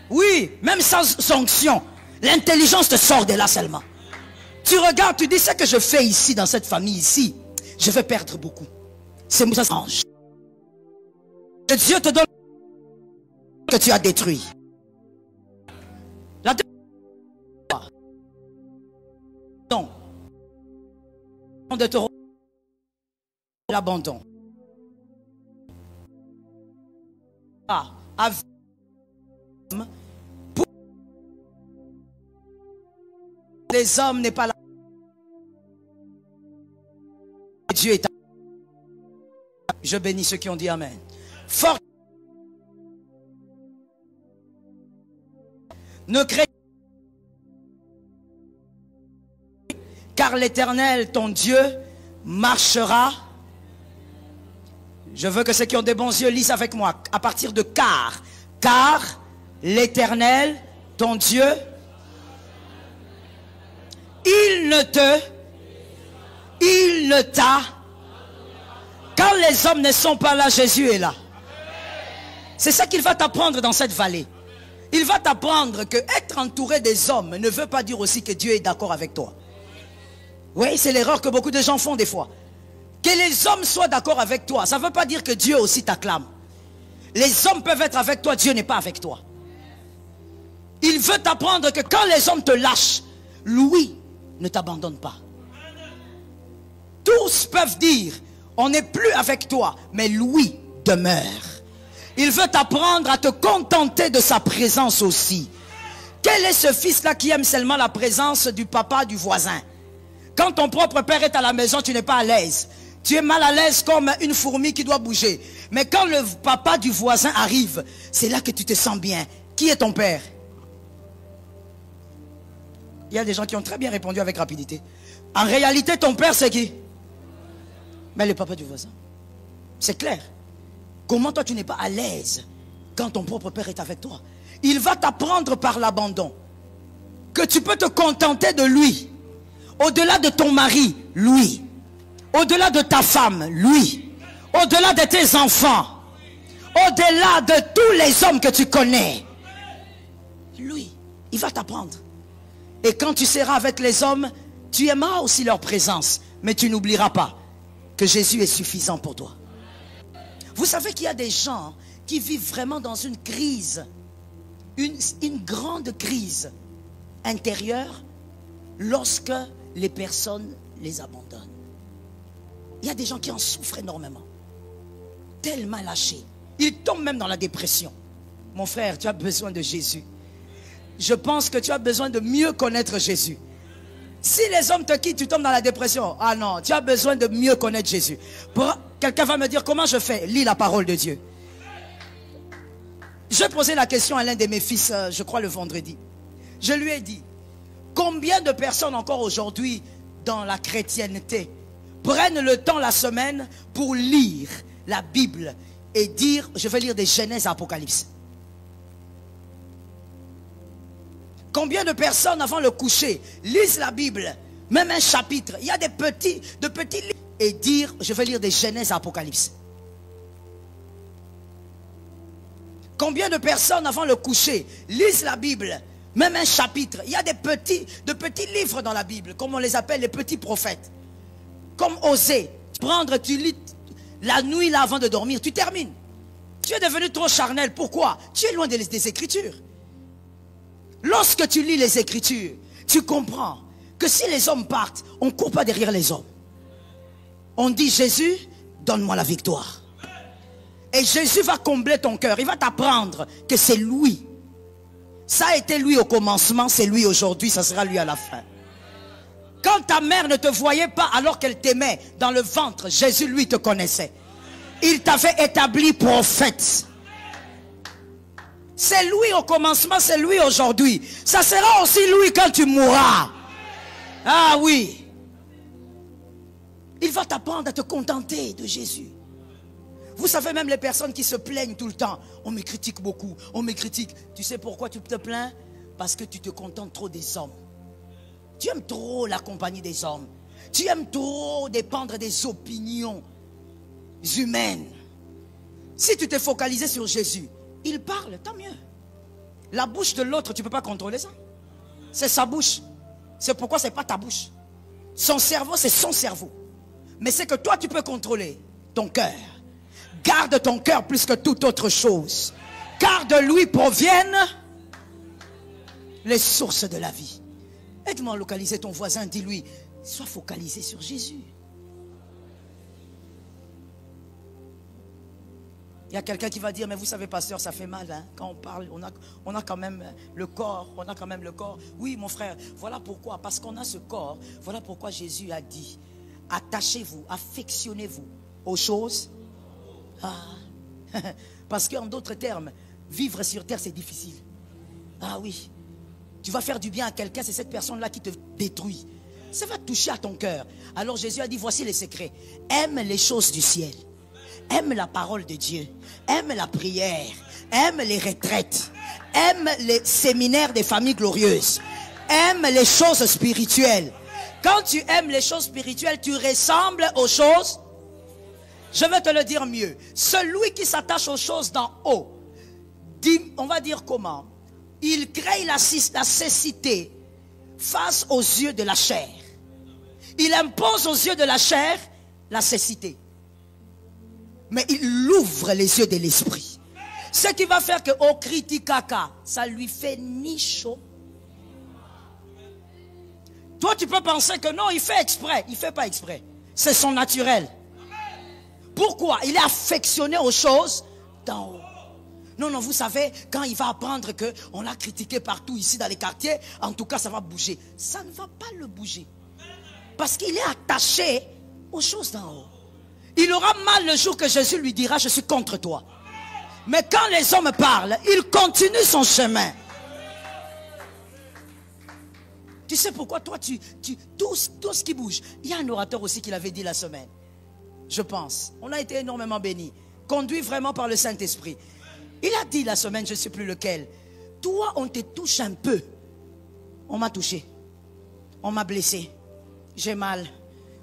B: Oui, même sans sanction. L'intelligence te sort de là seulement. Tu regardes, tu dis ce que je fais ici, dans cette famille ici, je vais perdre beaucoup. C'est ça change. Que Dieu te donne que tu as détruit. La de te l'abandon. Pour les hommes n'est pas là. Dieu est. Je bénis ceux qui ont dit amen. Fort. Ne crée car l'Éternel, ton Dieu, marchera. Je veux que ceux qui ont des bons yeux lisent avec moi à partir de car. Car l'Éternel, ton Dieu, il ne t'a. Quand les hommes ne sont pas là, Jésus est là. C'est ça qu'il va t'apprendre dans cette vallée. Il va t'apprendre que être entouré des hommes ne veut pas dire aussi que Dieu est d'accord avec toi. Oui, c'est l'erreur que beaucoup de gens font des fois. Que les hommes soient d'accord avec toi, ça ne veut pas dire que Dieu aussi t'acclame. Les hommes peuvent être avec toi, Dieu n'est pas avec toi. Il veut t'apprendre que quand les hommes te lâchent, lui ne t'abandonne pas. Tous peuvent dire, on n'est plus avec toi, mais lui demeure. Il veut t'apprendre à te contenter de sa présence aussi. Quel est ce fils-là qui aime seulement la présence du papa, du voisin? Quand ton propre père est à la maison, tu n'es pas à l'aise. Tu es mal à l'aise comme une fourmi qui doit bouger. Mais quand le papa du voisin arrive, c'est là que tu te sens bien. Qui est ton père? Il y a des gens qui ont très bien répondu avec rapidité. En réalité, ton père, c'est qui? Mais le papa du voisin. C'est clair. Comment toi, tu n'es pas à l'aise quand ton propre père est avec toi? Il va t'apprendre par l'abandon que tu peux te contenter de lui. Au-delà de ton mari, lui. Au-delà de ta femme, lui. Au-delà de tes enfants. Au-delà de tous les hommes que tu connais. Lui, il va t'apprendre. Et quand tu seras avec les hommes, tu aimeras aussi leur présence. Mais tu n'oublieras pas que Jésus est suffisant pour toi. Vous savez qu'il y a des gens qui vivent vraiment dans une crise. Une grande crise intérieure lorsque les personnes les abandonnent. Il y a des gens qui en souffrent énormément. Tellement lâchés. Ils tombent même dans la dépression. Mon frère, tu as besoin de Jésus. Je pense que tu as besoin de mieux connaître Jésus. Si les hommes te quittent, tu tombes dans la dépression. Ah non, tu as besoin de mieux connaître Jésus. Quelqu'un va me dire comment je fais? Lis la parole de Dieu. J'ai posé la question à l'un de mes fils, je crois le vendredi. Je lui ai dit, combien de personnes encore aujourd'hui dans la chrétienté prennent le temps la semaine pour lire la Bible et dire, je vais lire des Genèse à Apocalypse? Combien de personnes avant le coucher lisent la Bible, même un chapitre, il y a de petits livres, et dire, je vais lire des Genèse à Apocalypse? Combien de personnes avant le coucher lisent la Bible, même un chapitre, il y a de petits livres dans la Bible, comme on les appelle les petits prophètes, comme Osée, tu lis la nuit là avant de dormir, tu termines. Tu es devenu trop charnel, pourquoi? Tu es loin des Écritures. Lorsque tu lis les Écritures, tu comprends que si les hommes partent, on ne court pas derrière les hommes. On dit, Jésus, donne-moi la victoire. Et Jésus va combler ton cœur. Il va t'apprendre que c'est lui. Ça a été lui au commencement, c'est lui aujourd'hui, ça sera lui à la fin. Quand ta mère ne te voyait pas alors qu'elle t'aimait dans le ventre, Jésus lui te connaissait. Il t'avait établi prophète. C'est lui au commencement, c'est lui aujourd'hui. Ça sera aussi lui quand tu mourras. Ah oui. Il va t'apprendre à te contenter de Jésus. Vous savez, même les personnes qui se plaignent tout le temps, on me critique beaucoup, on me critique. Tu sais pourquoi tu te plains? Parce que tu te contentes trop des hommes. Tu aimes trop la compagnie des hommes. Tu aimes trop dépendre des opinions humaines. Si tu t'es focalisé sur Jésus, il parle, tant mieux. La bouche de l'autre, tu ne peux pas contrôler ça. C'est sa bouche. C'est pourquoi ce n'est pas ta bouche. Son cerveau, c'est son cerveau. Mais c'est que toi, tu peux contrôler ton cœur. Garde ton cœur plus que toute autre chose. Car de lui proviennent les sources de la vie. Aide-moi à localiser ton voisin, dis-lui, sois focalisé sur Jésus. Il y a quelqu'un qui va dire, mais vous savez, pasteur, ça fait mal, hein? Quand on parle, on a quand même le corps, on a quand même le corps. Oui, mon frère, voilà pourquoi, parce qu'on a ce corps, voilà pourquoi Jésus a dit, attachez-vous, affectionnez-vous aux choses. Ah. Parce qu'en d'autres termes, vivre sur terre, c'est difficile. Ah oui. Tu vas faire du bien à quelqu'un, c'est cette personne-là qui te détruit. Ça va toucher à ton cœur. Alors Jésus a dit, voici les secrets. Aime les choses du ciel. Aime la parole de Dieu. Aime la prière. Aime les retraites. Aime les séminaires des familles glorieuses. Aime les choses spirituelles. Quand tu aimes les choses spirituelles, tu ressembles aux choses. Je vais te le dire mieux. Celui qui s'attache aux choses d'en haut, on va dire comment? Il crée la cécité face aux yeux de la chair. Il impose aux yeux de la chair la cécité. Mais il ouvre les yeux de l'esprit. Ce qui va faire que au criticaka, ça lui fait ni chaud. Toi, tu peux penser que non, il fait exprès. Il ne fait pas exprès. C'est son naturel. Pourquoi? Il est affectionné aux choses d'en haut. Non, non, vous savez, quand il va apprendre qu'on l'a critiqué partout ici dans les quartiers, en tout cas, ça va bouger. Ça ne va pas le bouger. Parce qu'il est attaché aux choses d'en haut. Il aura mal le jour que Jésus lui dira, je suis contre toi. Mais quand les hommes parlent, il continue son chemin. Tu sais pourquoi toi, tout ce qui bouge. Il y a un orateur aussi qui l'avait dit la semaine. Je pense. On a été énormément bénis. Conduit vraiment par le Saint-Esprit. Il a dit la semaine, je ne sais plus lequel. Toi, on te touche un peu. On m'a touché. On m'a blessé. J'ai mal.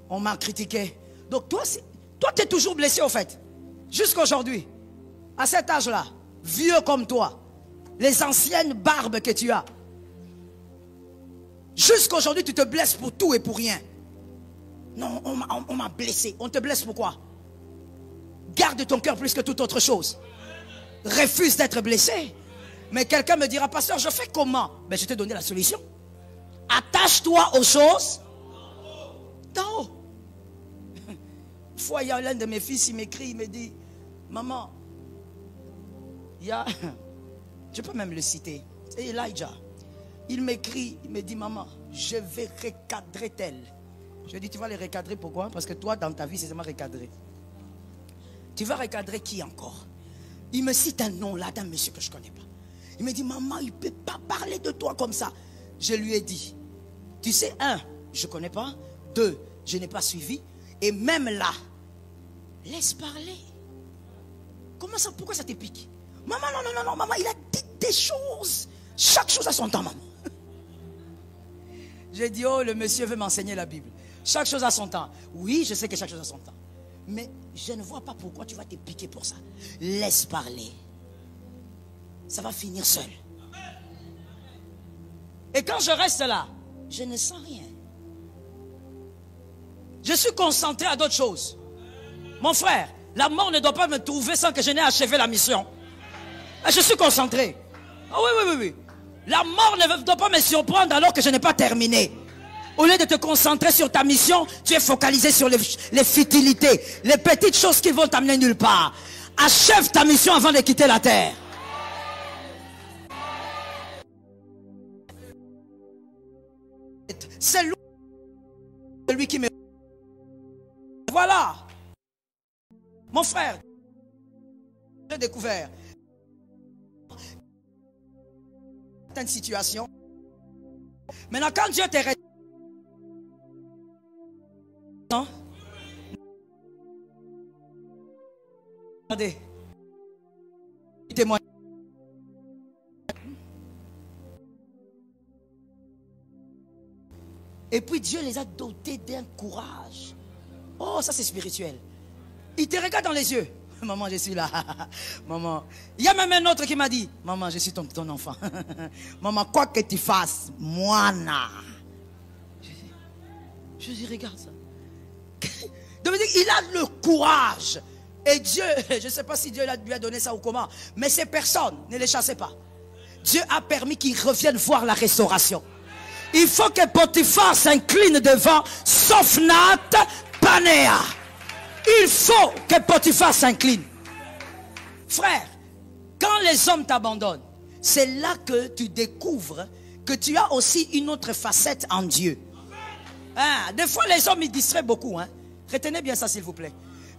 B: On m'a critiqué. Donc toi, tu es toujours blessé au fait. Jusqu'à aujourd'hui. À cet âge-là. Vieux comme toi. Les anciennes barbes que tu as. Jusqu'à aujourd'hui, tu te blesses pour tout et pour rien. Non, on m'a blessé. On te blesse pourquoi? Garde ton cœur plus que toute autre chose. Refuse d'être blessé. Mais quelqu'un me dira, pasteur, je fais comment? Ben, je t'ai donné la solution. Attache-toi aux choses d'en haut. Une fois, il y a l'un de mes fils, il m'écrit, il me dit, maman, il y a, je peux même le citer, c'est Elijah. Il m'écrit, il me dit, maman, je vais recadrer tel. Je lui dis, tu vas les recadrer, pourquoi? Parce que toi, dans ta vie, c'est seulement recadrer. Tu vas recadrer qui encore? Il me cite un nom là d'un monsieur que je ne connais pas. Il me dit, maman, il ne peut pas parler de toi comme ça. Je lui ai dit, tu sais, 1, je ne connais pas. 2, je n'ai pas suivi. Et même là, laisse parler. Comment ça, pourquoi ça te pique? Maman, non, maman, il a dit des choses. Chaque chose a son temps, maman. J'ai dit, oh, le monsieur veut m'enseigner la Bible. Chaque chose a son temps. Oui, je sais que chaque chose a son temps. Mais je ne vois pas pourquoi tu vas te piquer pour ça. Laisse parler. Ça va finir seul. Et quand je reste là, je ne sens rien. Je suis concentré à d'autres choses. Mon frère, la mort ne doit pas me trouver sans que je n'ai achevé la mission. Et je suis concentré. Ah oui. La mort ne doit pas me surprendre alors que je n'ai pas terminé. Au lieu de te concentrer sur ta mission, tu es focalisé sur les futilités, les petites choses qui vont t'amener nulle part. achève ta mission avant de quitter la terre. C'est lui qui me... Voilà. Mon frère, j'ai découvert une situation. Maintenant, quand Dieu t'est... Non. Regardez. Témoigne. Et puis Dieu les a dotés d'un courage. Oh, ça c'est spirituel. Il te regarde dans les yeux. Maman, je suis là. Maman. Il y a même un autre qui m'a dit, maman, je suis ton enfant. Maman, quoi que tu fasses, moi, na. Je dis, regarde ça. Donc, il a le courage. Et Dieu, je ne sais pas si Dieu lui a donné ça ou comment, mais ces personnes, ne les chassez pas. Dieu a permis qu'ils reviennent voir la restauration. Il faut que Potiphar s'incline devant Sophnat Panéa. Il faut que Potiphar s'incline. Frère, quand les hommes t'abandonnent, c'est là que tu découvres que tu as aussi une autre facette en Dieu. Hein? Des fois, les hommes, ils distraient beaucoup. Hein? Retenez bien ça, s'il vous plaît.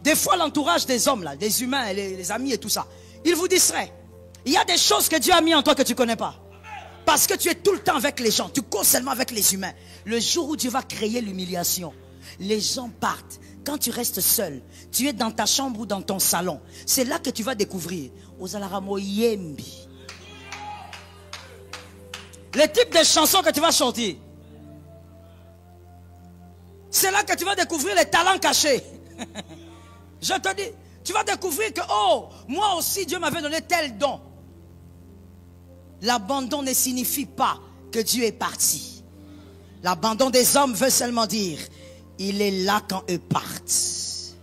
B: Des fois, l'entourage des hommes, là, des humains, les amis et tout ça, ils vous distraient. Il y a des choses que Dieu a mis en toi que tu ne connais pas. Parce que tu es tout le temps avec les gens. Tu causes seulement avec les humains. Le jour où Dieu va créer l'humiliation, les gens partent. Quand tu restes seul, tu es dans ta chambre ou dans ton salon. C'est là que tu vas découvrir. Ozalaramo-yembi. Le type de chansons que tu vas chanter. C'est là que tu vas découvrir les talents cachés. Je te dis, tu vas découvrir que, oh, moi aussi Dieu m'avait donné tel don. L'abandon ne signifie pas que Dieu est parti. L'abandon des hommes veut seulement dire, il est là quand eux partent.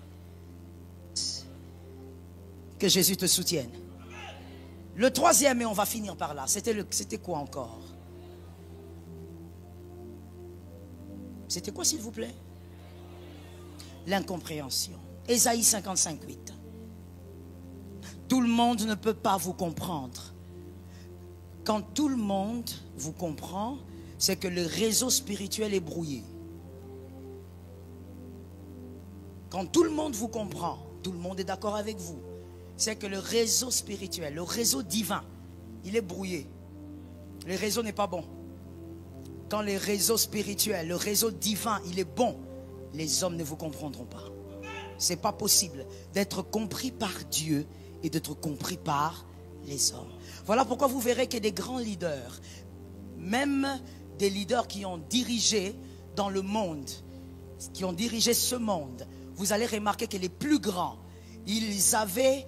B: Que Jésus te soutienne. Le troisième, et on va finir par là, c'était quoi encore? C'était quoi, s'il vous plaît? L'incompréhension. Ésaïe 55, 8. Tout le monde ne peut pas vous comprendre. Quand tout le monde vous comprend, c'est que le réseau spirituel est brouillé. Quand tout le monde vous comprend, tout le monde est d'accord avec vous, c'est que le réseau spirituel, le réseau divin, il est brouillé. Le réseau n'est pas bon. Quand le réseau spirituel, le réseau divin, il est bon, les hommes ne vous comprendront pas. Ce n'est pas possible d'être compris par Dieu et d'être compris par les hommes. Voilà pourquoi vous verrez que des grands leaders, même des leaders qui ont dirigé dans le monde, qui ont dirigé ce monde, vous allez remarquer que les plus grands, ils avaient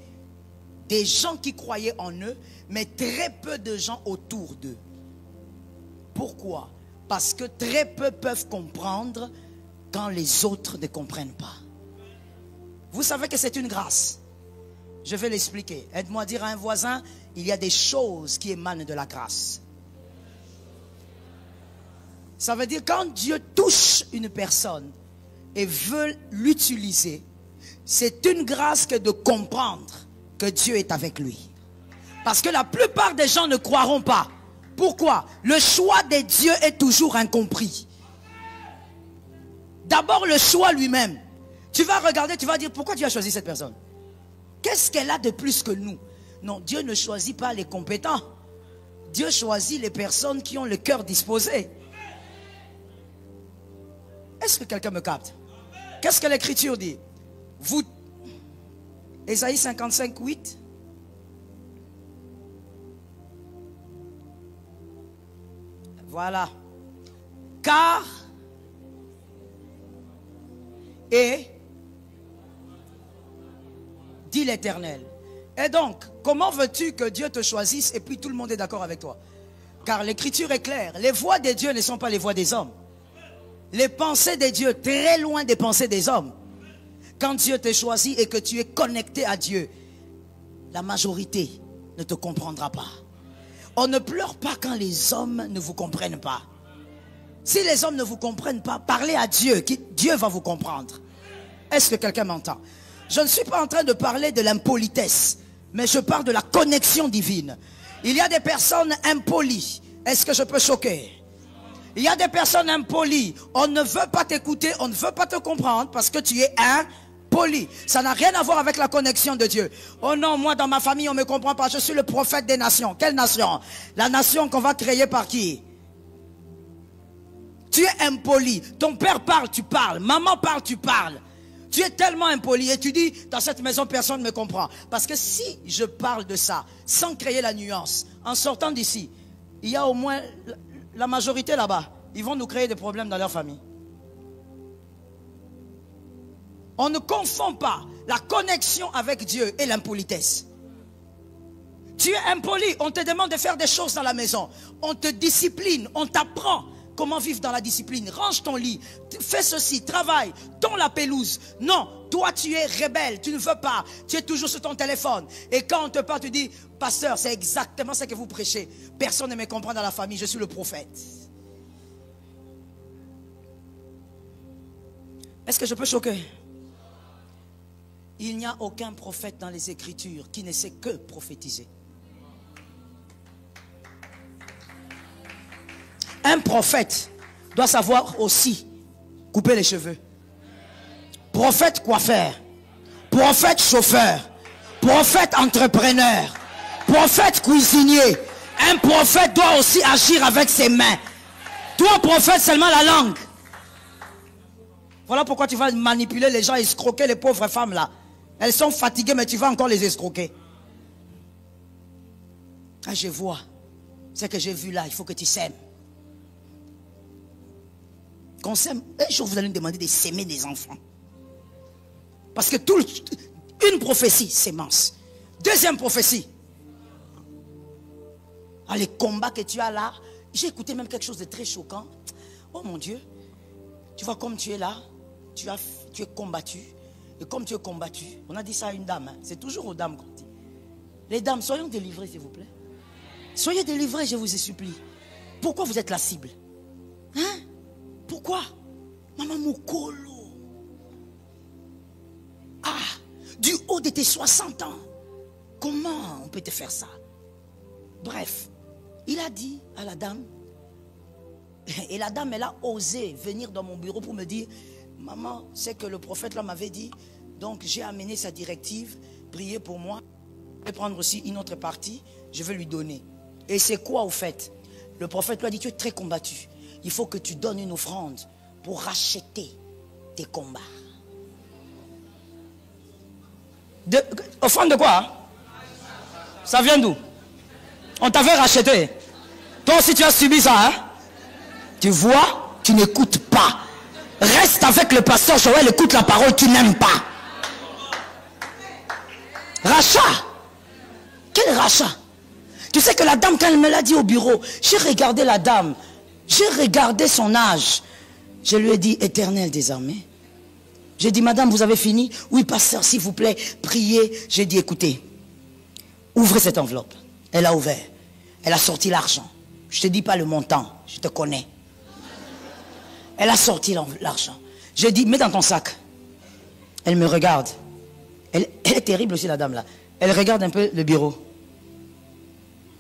B: des gens qui croyaient en eux, mais très peu de gens autour d'eux. Pourquoi? Parce que très peu peuvent comprendre quand les autres ne comprennent pas. Vous savez que c'est une grâce. Je vais l'expliquer. Aide-moi à dire à un voisin, il y a des choses qui émanent de la grâce. Ça veut dire quand Dieu touche une personne et veut l'utiliser, c'est une grâce que de comprendre que Dieu est avec lui. Parce que la plupart des gens ne croiront pas. Pourquoi? Le choix de Dieu est toujours incompris. D'abord le choix lui-même. Tu vas regarder, tu vas dire pourquoi tu as choisi cette personne? Qu'est-ce qu'elle a de plus que nous? Non, Dieu ne choisit pas les compétents. Dieu choisit les personnes qui ont le cœur disposé. Est-ce que quelqu'un me capte? Qu'est-ce que l'Écriture dit? Vous, Ésaïe 55, 8. Voilà. Car et dit l'Éternel. Et donc, comment veux-tu que Dieu te choisisse et puis tout le monde est d'accord avec toi? Car l'Écriture est claire. Les voies de Dieu ne sont pas les voies des hommes. Les pensées de Dieu, très loin des pensées des hommes. Quand Dieu te choisit et que tu es connecté à Dieu, la majorité ne te comprendra pas. On ne pleure pas quand les hommes ne vous comprennent pas. Si les hommes ne vous comprennent pas, parlez à Dieu, Dieu va vous comprendre. Est-ce que quelqu'un m'entend? Je ne suis pas en train de parler de l'impolitesse, mais je parle de la connexion divine. Il y a des personnes impolies. Est-ce que je peux choquer? Il y a des personnes impolies. On ne veut pas t'écouter, on ne veut pas te comprendre parce que tu es impoli. Ça n'a rien à voir avec la connexion de Dieu. Oh non, moi dans ma famille on ne me comprend pas. Je suis le prophète des nations. Quelle nation? La nation qu'on va créer par qui? Tu es impoli. Ton père parle, tu parles. Maman parle, tu parles. Tu es tellement impoli et tu dis, dans cette maison, personne ne me comprend. Parce que si je parle de ça, sans créer la nuance, en sortant d'ici, il y a au moins la majorité là-bas. Ils vont nous créer des problèmes dans leur famille. On ne confond pas la connexion avec Dieu et l'impolitesse. Tu es impoli, on te demande de faire des choses dans la maison. On te discipline, on t'apprend comment vivre dans la discipline. Range ton lit, fais ceci, travaille, tond la pelouse. Non, toi tu es rebelle, tu ne veux pas. Tu es toujours sur ton téléphone. Et quand on te parle, tu dis, pasteur, c'est exactement ce que vous prêchez. Personne ne me comprend dans la famille, je suis le prophète. Est-ce que je peux choquer? Il n'y a aucun prophète dans les Écritures qui ne sait que prophétiser. Un prophète doit savoir aussi couper les cheveux. Prophète coiffeur, prophète chauffeur, prophète entrepreneur, prophète cuisinier. Un prophète doit aussi agir avec ses mains. Toi, prophète, seulement la langue. Voilà pourquoi tu vas manipuler les gens, escroquer les pauvres femmes là. Elles sont fatiguées, mais tu vas encore les escroquer. Ah, je vois. Ce que j'ai vu là, il faut que tu sèmes. Qu'on sème, un jour vous allez me demander de s'aimer des enfants. Parce que une prophétie, sémence. Deuxième prophétie. Ah, les combats que tu as là, j'ai écouté même quelque chose de très choquant. Oh mon Dieu, tu vois comme tu es là, tu es combattu. Et comme tu es combattu, on a dit ça à une dame, hein, c'est toujours aux dames qu'on dit. Les dames, soyons délivrées s'il vous plaît. Soyez délivrées, je vous ai supplie. Pourquoi vous êtes la cible? Hein? Pourquoi? Maman Mokolo. Ah, du haut de tes 60 ans. Comment on peut te faire ça? Bref, il a dit à la dame, et la dame elle a osé venir dans mon bureau pour me dire, maman, c'est que le prophète là m'avait dit, donc j'ai amené sa directive, priez pour moi, je vais prendre aussi une autre partie, je vais lui donner. Et c'est quoi au fait? Le prophète lui a dit, tu es très combattu. Il faut que tu donnes une offrande pour racheter tes combats. Offrande de quoi? Ça vient d'où? On t'avait racheté. Toi aussi tu as subi ça, hein? Tu vois, tu n'écoutes pas. Reste avec le pasteur Joël, écoute la parole, tu n'aimes pas. Rachat. Quel rachat? Tu sais que la dame, quand elle me l'a dit au bureau, j'ai regardé la dame. J'ai regardé son âge. Je lui ai dit, Éternel des armées. J'ai dit, madame, vous avez fini? Oui, pasteur, s'il vous plaît, priez. J'ai dit, écoutez, ouvrez cette enveloppe. Elle a ouvert. Elle a sorti l'argent. Je ne te dis pas le montant, je te connais. Elle a sorti l'argent. J'ai dit, mets dans ton sac. Elle me regarde. Elle est terrible aussi, la dame là. Elle regarde un peu le bureau.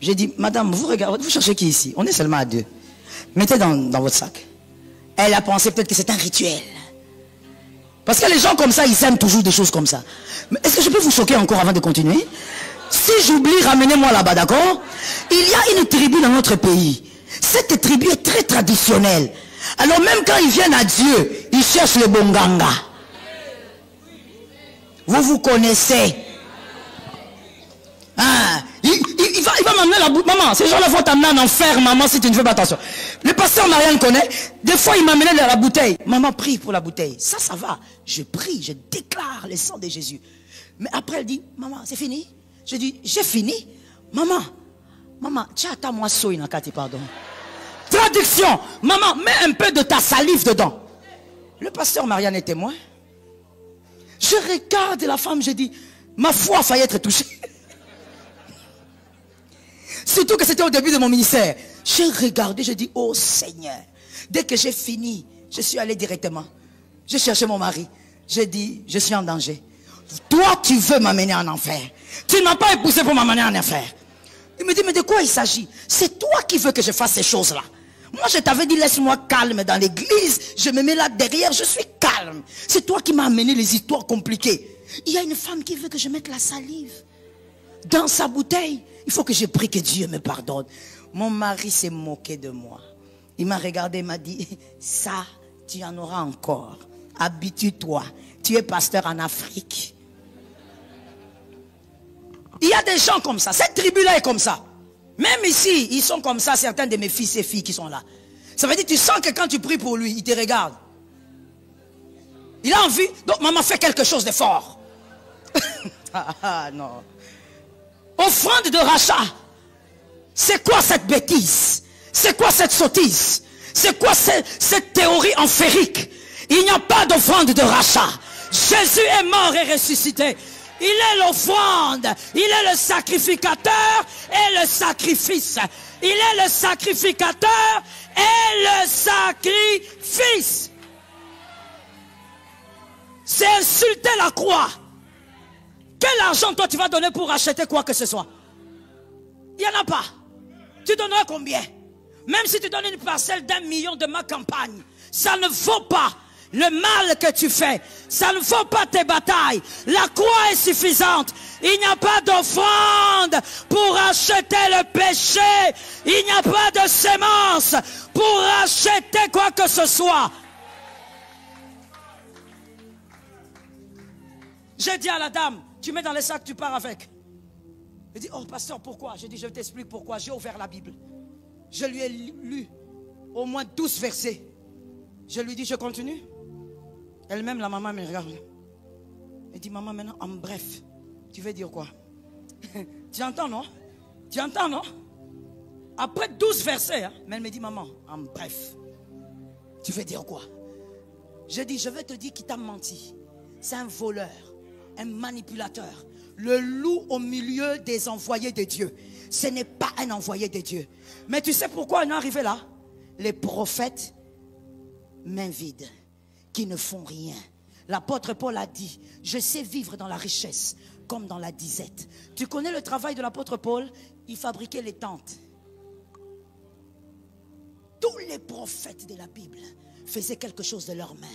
B: J'ai dit, madame, vous regardez, vous cherchez qui ici? On est seulement à deux. Mettez dans votre sac. Elle a pensé peut-être que c'est un rituel. Parce que les gens comme ça, ils aiment toujours des choses comme ça. Mais est-ce que je peux vous choquer encore avant de continuer? Si j'oublie, ramenez-moi là-bas, d'accord? Il y a une tribu dans notre pays. Cette tribu est très traditionnelle. Alors même quand ils viennent à Dieu, ils cherchent le bonganga. Vous connaissez. Ah, il va m'amener la bouche. Maman, ces gens-là vont t'amener en enfer, maman, si tu ne fais pas attention. Le pasteur Marianne connaît. Des fois, il m'amenait la bouteille. Maman, prie pour la bouteille. Ça va. Je prie, je déclare le sang de Jésus. Mais après, elle dit, maman, c'est fini? Je dis, j'ai fini. Maman, tu as moi soy dans kati, pardon. Traduction, maman, mets un peu de ta salive dedans. Le pasteur Marianne est témoin. Je regarde la femme, je dis, ma foi a failli être touchée. Surtout que c'était au début de mon ministère. J'ai regardé, j'ai dit, oh Seigneur. Dès que j'ai fini, je suis allé directement. J'ai cherché mon mari. J'ai dit, je suis en danger. Toi, tu veux m'amener en enfer. Tu ne m'as pas épousé pour m'amener en enfer. Il me dit, mais de quoi il s'agit? C'est toi qui veux que je fasse ces choses-là. Moi, je t'avais dit, laisse-moi calme dans l'église. Je me mets là derrière, je suis calme. C'est toi qui m'as amené les histoires compliquées. Il y a une femme qui veut que je mette la salive dans sa bouteille. Il faut que je prie que Dieu me pardonne. Mon mari s'est moqué de moi. Il m'a regardé, il m'a dit, ça, tu en auras encore. Habitue-toi. Tu es pasteur en Afrique. Il y a des gens comme ça. Cette tribu-là est comme ça. Même ici, ils sont comme ça, certains de mes fils et filles qui sont là. Ça veut dire que tu sens que quand tu pries pour lui, il te regarde. Il a envie. Donc, maman fait quelque chose de fort. Ah non. Offrande de rachat. C'est quoi cette bêtise? C'est quoi cette sottise? C'est quoi cette théorie enférique? Il n'y a pas d'offrande de rachat. Jésus est mort et ressuscité. Il est l'offrande. Il est le sacrificateur et le sacrifice. Il est le sacrificateur et le sacrifice. C'est insulter la croix. Quel argent toi tu vas donner pour acheter quoi que ce soit? Il n'y en a pas. Tu donneras combien? Même si tu donnes une parcelle d'1 million de ma campagne, ça ne vaut pas le mal que tu fais. Ça ne vaut pas tes batailles. La croix est suffisante. Il n'y a pas d'offrande pour acheter le péché. Il n'y a pas de sémence pour acheter quoi que ce soit. J'ai dit à la dame, tu mets dans le sac, tu pars avec. Elle dit, oh pasteur, pourquoi? J'ai dit, je t'explique pourquoi. J'ai ouvert la Bible. Je lui ai lu au moins 12 versets. Je lui dis, je continue. Elle-même, la maman me regarde. Elle dit, maman, maintenant, en bref, tu veux dire quoi? Tu entends, non? Tu entends, non? Après 12 versets, hein? Mais elle me dit, maman, en bref, tu veux dire quoi? Je dis, je vais te dire qui t'a menti. C'est un voleur, un manipulateur, le loup au milieu des envoyés de Dieu. Ce n'est pas un envoyé de Dieu. Mais tu sais pourquoi on est arrivé là? Les prophètes, mains vides, qui ne font rien. L'apôtre Paul a dit, je sais vivre dans la richesse comme dans la disette. Tu connais le travail de l'apôtre Paul? Il fabriquait les tentes. Tous les prophètes de la Bible faisaient quelque chose de leurs mains.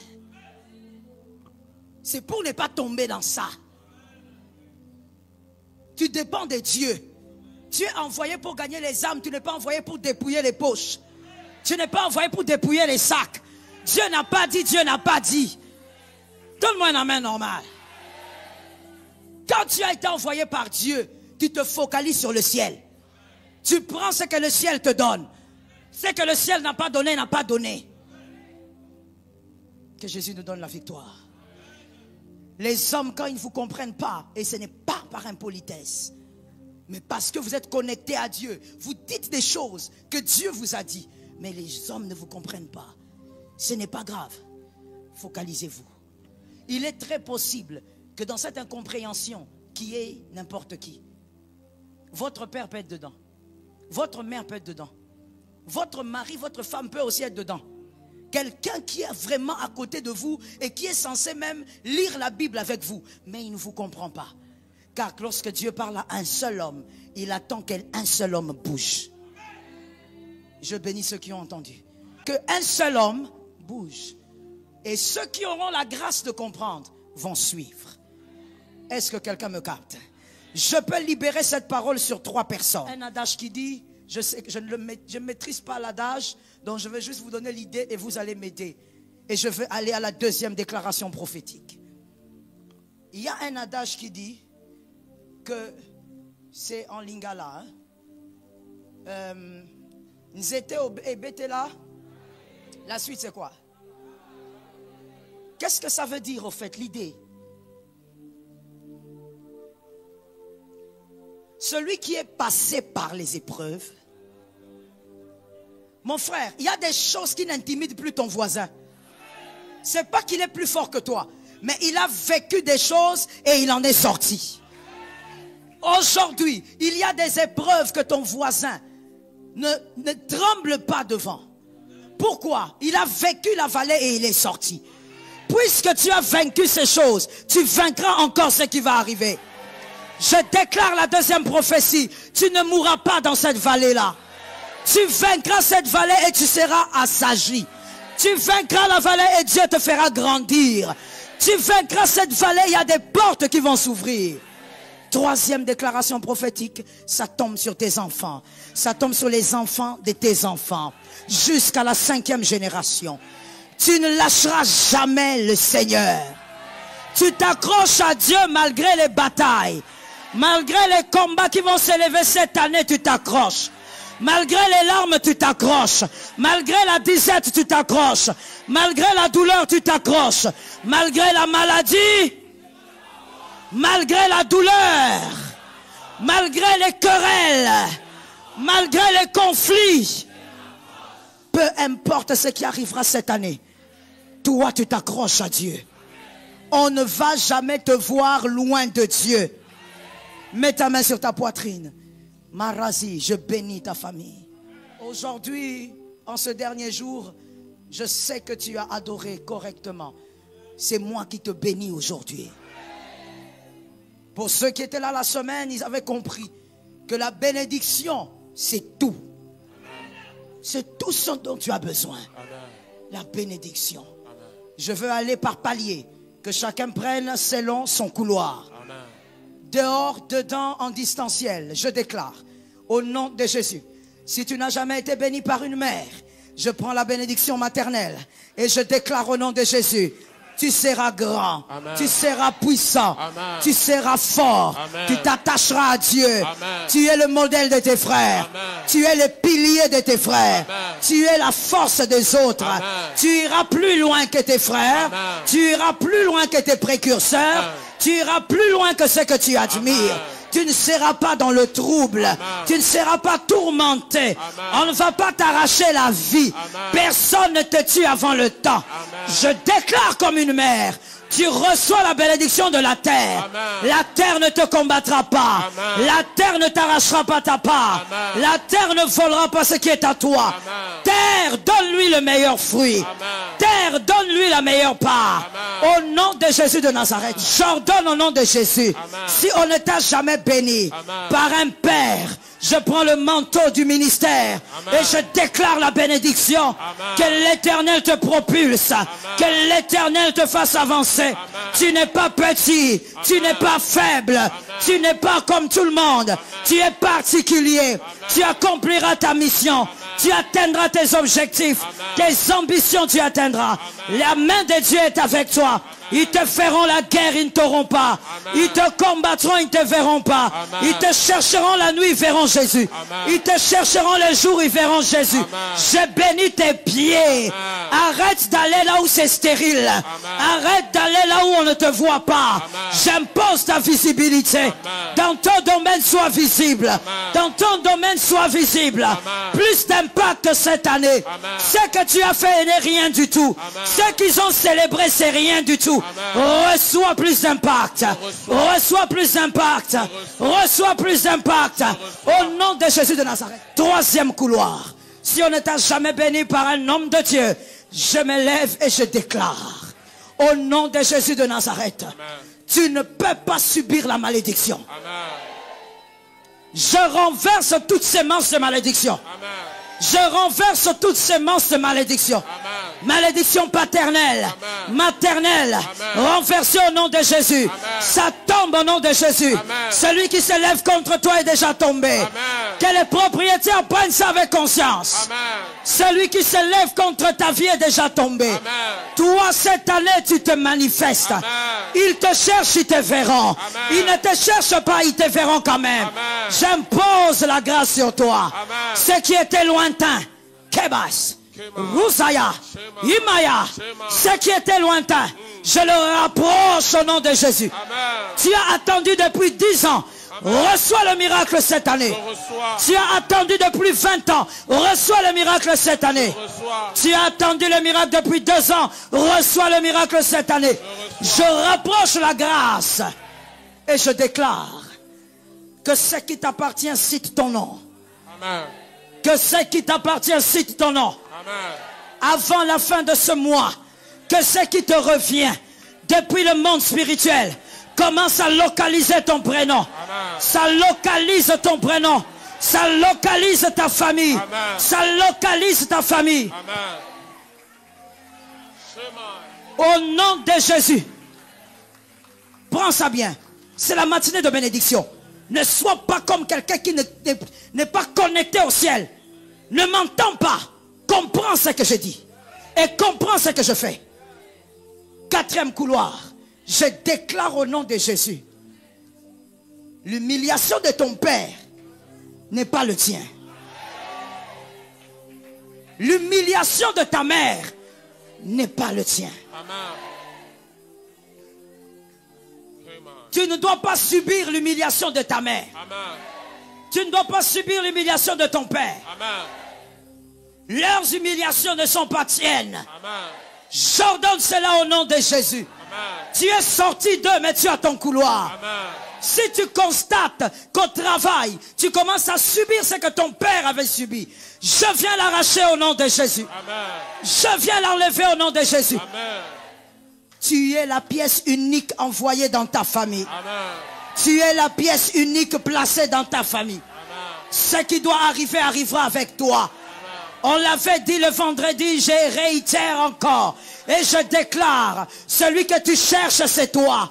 B: C'est pour ne pas tomber dans ça. Tu dépends de Dieu. Tu es envoyé pour gagner les âmes. Tu n'es pas envoyé pour dépouiller les poches. Tu n'es pas envoyé pour dépouiller les sacs. Dieu n'a pas dit, Dieu n'a pas dit. Donne-moi un amen normal. Quand tu as été envoyé par Dieu, tu te focalises sur le ciel. Tu prends ce que le ciel te donne. Ce que le ciel n'a pas donné, n'a pas donné. Que Jésus nous donne la victoire. Les hommes, quand ils ne vous comprennent pas, et ce n'est pas par impolitesse, mais parce que vous êtes connectés à Dieu, vous dites des choses que Dieu vous a dit, mais les hommes ne vous comprennent pas. Ce n'est pas grave. Focalisez-vous. Il est très possible que dans cette incompréhension, qui est n'importe qui, votre père peut être dedans, votre mère peut être dedans, votre mari, votre femme peut aussi être dedans. Quelqu'un qui est vraiment à côté de vous et qui est censé même lire la Bible avec vous, mais il ne vous comprend pas. Car lorsque Dieu parle à un seul homme, il attend qu'un seul homme bouge. Je bénis ceux qui ont entendu. Qu'un seul homme bouge. Et ceux qui auront la grâce de comprendre vont suivre. Est-ce que quelqu'un me capte? Je peux libérer cette parole sur 3 personnes. Un adage qui dit, je sais que je ne maîtrise pas l'adage, donc je vais juste vous donner l'idée et vous allez m'aider. Et je vais aller à la deuxième déclaration prophétique. Il y a un adage qui dit que c'est en lingala. Nzete ebetela. La suite c'est quoi? Qu'est-ce que ça veut dire au fait, l'idée? Celui qui est passé par les épreuves. Mon frère, il y a des choses qui n'intimident plus ton voisin. C'est pas qu'il est plus fort que toi, mais il a vécu des choses et il en est sorti. Aujourd'hui, il y a des épreuves que ton voisin ne tremble pas devant. Pourquoi? Il a vécu la vallée et il est sorti. puisque tu as vaincu ces choses, tu vaincras encore ce qui va arriver. Je déclare la deuxième prophétie. Tu ne mourras pas dans cette vallée-là. Tu vaincras cette vallée et tu seras assagi. Tu vaincras la vallée et Dieu te fera grandir. Tu vaincras cette vallée, il y a des portes qui vont s'ouvrir. Troisième déclaration prophétique, ça tombe sur tes enfants. Ça tombe sur les enfants de tes enfants. Jusqu'à la 5e génération. Tu ne lâcheras jamais le Seigneur. Tu t'accroches à Dieu malgré les batailles. Malgré les combats qui vont s'élever cette année, tu t'accroches. Malgré les larmes, tu t'accroches. Malgré la disette, tu t'accroches. Malgré la douleur, tu t'accroches. Malgré la maladie, malgré la douleur, malgré les querelles, malgré les conflits, peu importe ce qui arrivera cette année, toi tu t'accroches à Dieu. On ne va jamais te voir loin de Dieu. Mets ta main sur ta poitrine. Marazi, je bénis ta famille. Aujourd'hui, en ce dernier jour, je sais que tu as adoré correctement. C'est moi qui te bénis aujourd'hui. Pour ceux qui étaient là la semaine, ils avaient compris que la bénédiction, c'est tout. C'est tout ce dont tu as besoin. La bénédiction. Je veux aller par palier. Que chacun prenne selon son couloir. Dehors, dedans, en distanciel. Je déclare, au nom de Jésus, si tu n'as jamais été béni par une mère, je prends la bénédiction maternelle et je déclare au nom de Jésus, tu seras grand, amen. Tu seras puissant, amen. Tu seras fort, amen. Tu t'attacheras à Dieu, amen. Tu es le modèle de tes frères, amen. Tu es le pilier de tes frères, amen. Tu es la force des autres, amen. Tu iras plus loin que tes frères, amen. Tu iras plus loin que tes précurseurs, amen. Tu iras plus loin que ce que tu admires. Amen. Tu ne seras pas dans le trouble. Amen. Tu ne seras pas tourmenté. Amen. On ne va pas t'arracher la vie. Amen. Personne ne te tue avant le temps. Amen. Je déclare comme une mère, tu reçois la bénédiction de la terre. Amen. La terre ne te combattra pas. Amen. La terre ne t'arrachera pas ta part. Amen. La terre ne volera pas ce qui est à toi. Amen. Terre, donne-lui le meilleur fruit. Amen. Terre, donne-lui la meilleure part. Amen. Au nom de Jésus de Nazareth, j'ordonne au nom de Jésus, amen. Si on ne t'a jamais béni, amen. Par un père, je prends le manteau du ministère, amen. Et je déclare la bénédiction. Amen. Que l'Éternel te propulse, amen. Que l'Éternel te fasse avancer. Amen. Tu n'es pas petit, amen. Tu n'es pas faible, amen. Tu n'es pas comme tout le monde, amen. Tu es particulier, amen. Tu accompliras ta mission, amen. Tu atteindras tes objectifs, amen. Tes ambitions tu atteindras. Amen. La main de Dieu est avec toi. Amen. Ils te feront la guerre, ils ne t'auront pas. Amen. Ils te combattront, ils ne te verront pas. Amen. Ils te chercheront la nuit, ils verront Jésus. Amen. Ils te chercheront le jour, ils verront Jésus. Amen. Je bénis tes pieds. Amen. Arrête d'aller là où c'est stérile. Amen. Arrête d'aller là où on ne te voit pas. J'impose ta visibilité. Amen. Dans ton domaine, sois visible. Amen. Dans ton domaine, sois visible. Amen. Plus d'impact cette année. Amen. Ce que tu as fait n'est rien du tout. Amen. Ce qu'ils ont célébré, c'est rien du tout. Amen. Reçois plus d'impact. Reçois plus d'impact. Reçois plus d'impact. Au nom de Jésus de Nazareth. Troisième couloir. Si on ne t'a jamais béni par un homme de Dieu, je me lève et je déclare. Au nom de Jésus de Nazareth. Amen. Tu ne peux pas subir la malédiction. Amen. Je renverse toutes ces manches de malédiction. Amen. Je renverse toutes ces manches de malédiction. Amen. Malédiction paternelle, amen. Maternelle, amen. Renversée au nom de Jésus. Amen. Ça tombe au nom de Jésus. Amen. Celui qui se lève contre toi est déjà tombé. Amen. Que les propriétaires prennent ça avec conscience. Amen. Celui qui se lève contre ta vie est déjà tombé. Amen. Toi, cette année, tu te manifestes. Amen. Ils te cherchent, ils te verront. Amen. Ils ne te cherchent pas, ils te verront quand même. J'impose la grâce sur toi. Amen. Ce qui était lointain, Kebas, Rousaya, Imaya, ce qui était lointain, je le rapproche au nom de Jésus. Amen. Tu as attendu depuis 10 ans. Amen. Reçois le miracle cette année. Tu as attendu depuis 20 ans. Reçois le miracle cette année. Tu as attendu le miracle depuis 2 ans. Reçois le miracle cette année. Je rapproche la grâce et je déclare que ce qui t'appartient cite ton nom. Amen. Que ce qui t'appartient cite ton nom. Amen. Avant la fin de ce mois, que ce qui te revient depuis le monde spirituel commence à localiser ton prénom.
D: Amen.
B: Ça localise ton prénom. Ça localise ta famille.
D: Amen.
B: Ça localise ta famille.
D: Amen. Shema.
B: Au nom de Jésus. Prends ça bien. C'est la matinée de bénédiction. Ne sois pas comme quelqu'un qui n'est pas connecté au ciel. Ne m'entends pas. Comprends ce que je dis. Et comprends ce que je fais. Quatrième couloir. Je déclare au nom de Jésus. L'humiliation de ton père n'est pas le tien. L'humiliation de ta mère n'est pas le tien.
D: Amen.
B: Tu ne dois pas subir l'humiliation de ta mère.
D: Amen.
B: Tu ne dois pas subir l'humiliation de ton père.
D: Amen.
B: Leurs humiliations ne sont pas tiennes.
D: Amen.
B: J'ordonne cela au nom de Jésus.
D: Amen.
B: Tu es sorti d'eux, mais tu as ton couloir.
D: Amen.
B: Si tu constates qu'au travail, tu commences à subir ce que ton père avait subi, je viens l'arracher au nom de Jésus.
D: Amen.
B: Je viens l'enlever au nom de Jésus.
D: Amen.
B: Tu es la pièce unique envoyée dans ta famille.
D: Amen.
B: Tu es la pièce unique placée dans ta famille.
D: Amen.
B: Ce qui doit arriver arrivera avec toi. On l'avait dit le vendredi, je réitère encore. Et je déclare, celui que tu cherches, c'est toi.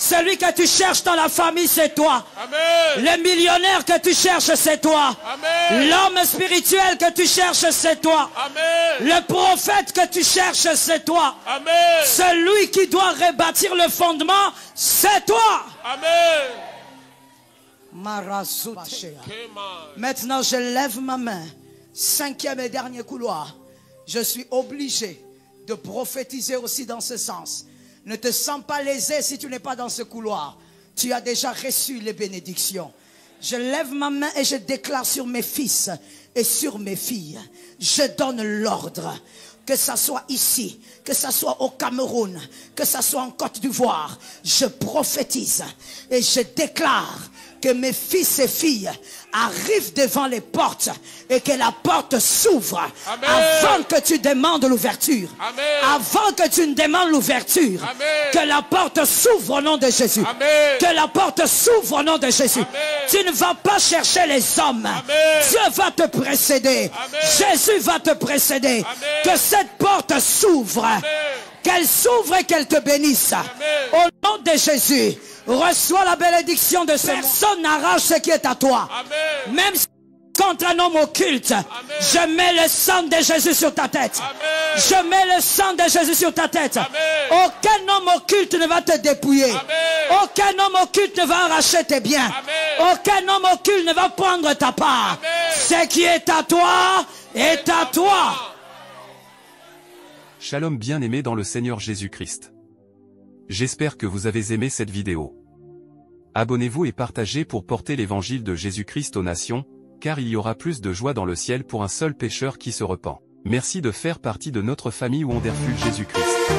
B: Celui que tu cherches dans la famille, c'est toi.
D: Amen.
B: Le millionnaire que tu cherches, c'est toi.
D: Amen.
B: L'homme spirituel que tu cherches, c'est toi.
D: Amen.
B: Le prophète que tu cherches, c'est toi.
D: Amen.
B: Celui qui doit rebâtir le fondement, c'est toi.
D: Amen.
B: Maintenant, je lève ma main. Cinquième et dernier couloir. Je suis obligé de prophétiser aussi dans ce sens. Ne te sens pas lésé si tu n'es pas dans ce couloir. Tu as déjà reçu les bénédictions. Je lève ma main et je déclare sur mes fils et sur mes filles. Je donne l'ordre. Que ça soit ici, que ça soit au Cameroun, que ça soit en Côte d'Ivoire. Je prophétise et je déclare que mes fils et filles arrivent devant les portes et que la porte s'ouvre avant que tu demandes l'ouverture. Avant que tu ne demandes l'ouverture. Que la porte s'ouvre au nom de Jésus.
D: Amen.
B: Que la porte s'ouvre au nom de Jésus.
D: Amen.
B: Tu ne vas pas chercher les hommes.
D: Amen.
B: Dieu va te précéder.
D: Amen.
B: Jésus va te précéder.
D: Amen.
B: Que cette porte s'ouvre. Qu'elle s'ouvre et qu'elle te bénisse.
D: Amen.
B: Au nom de Jésus. Reçois la bénédiction de ce monde. Personne n'arrache ce qui est à toi.
D: Amen.
B: Même si contre un homme occulte, je mets le sang de Jésus sur ta tête.
D: Amen.
B: Je mets le sang de Jésus sur ta tête.
D: Amen.
B: Aucun homme occulte ne va te dépouiller.
D: Amen.
B: Aucun homme occulte ne va arracher tes biens.
D: Amen.
B: Aucun homme occulte ne va prendre ta part.
D: Amen.
B: Ce qui est à toi est à toi.
E: Shalom bien-aimés dans le Seigneur Jésus-Christ. J'espère que vous avez aimé cette vidéo. Abonnez-vous et partagez pour porter l'évangile de Jésus-Christ aux nations, car il y aura plus de joie dans le ciel pour un seul pécheur qui se repent. Merci de faire partie de notre famille Wonderful Jésus-Christ.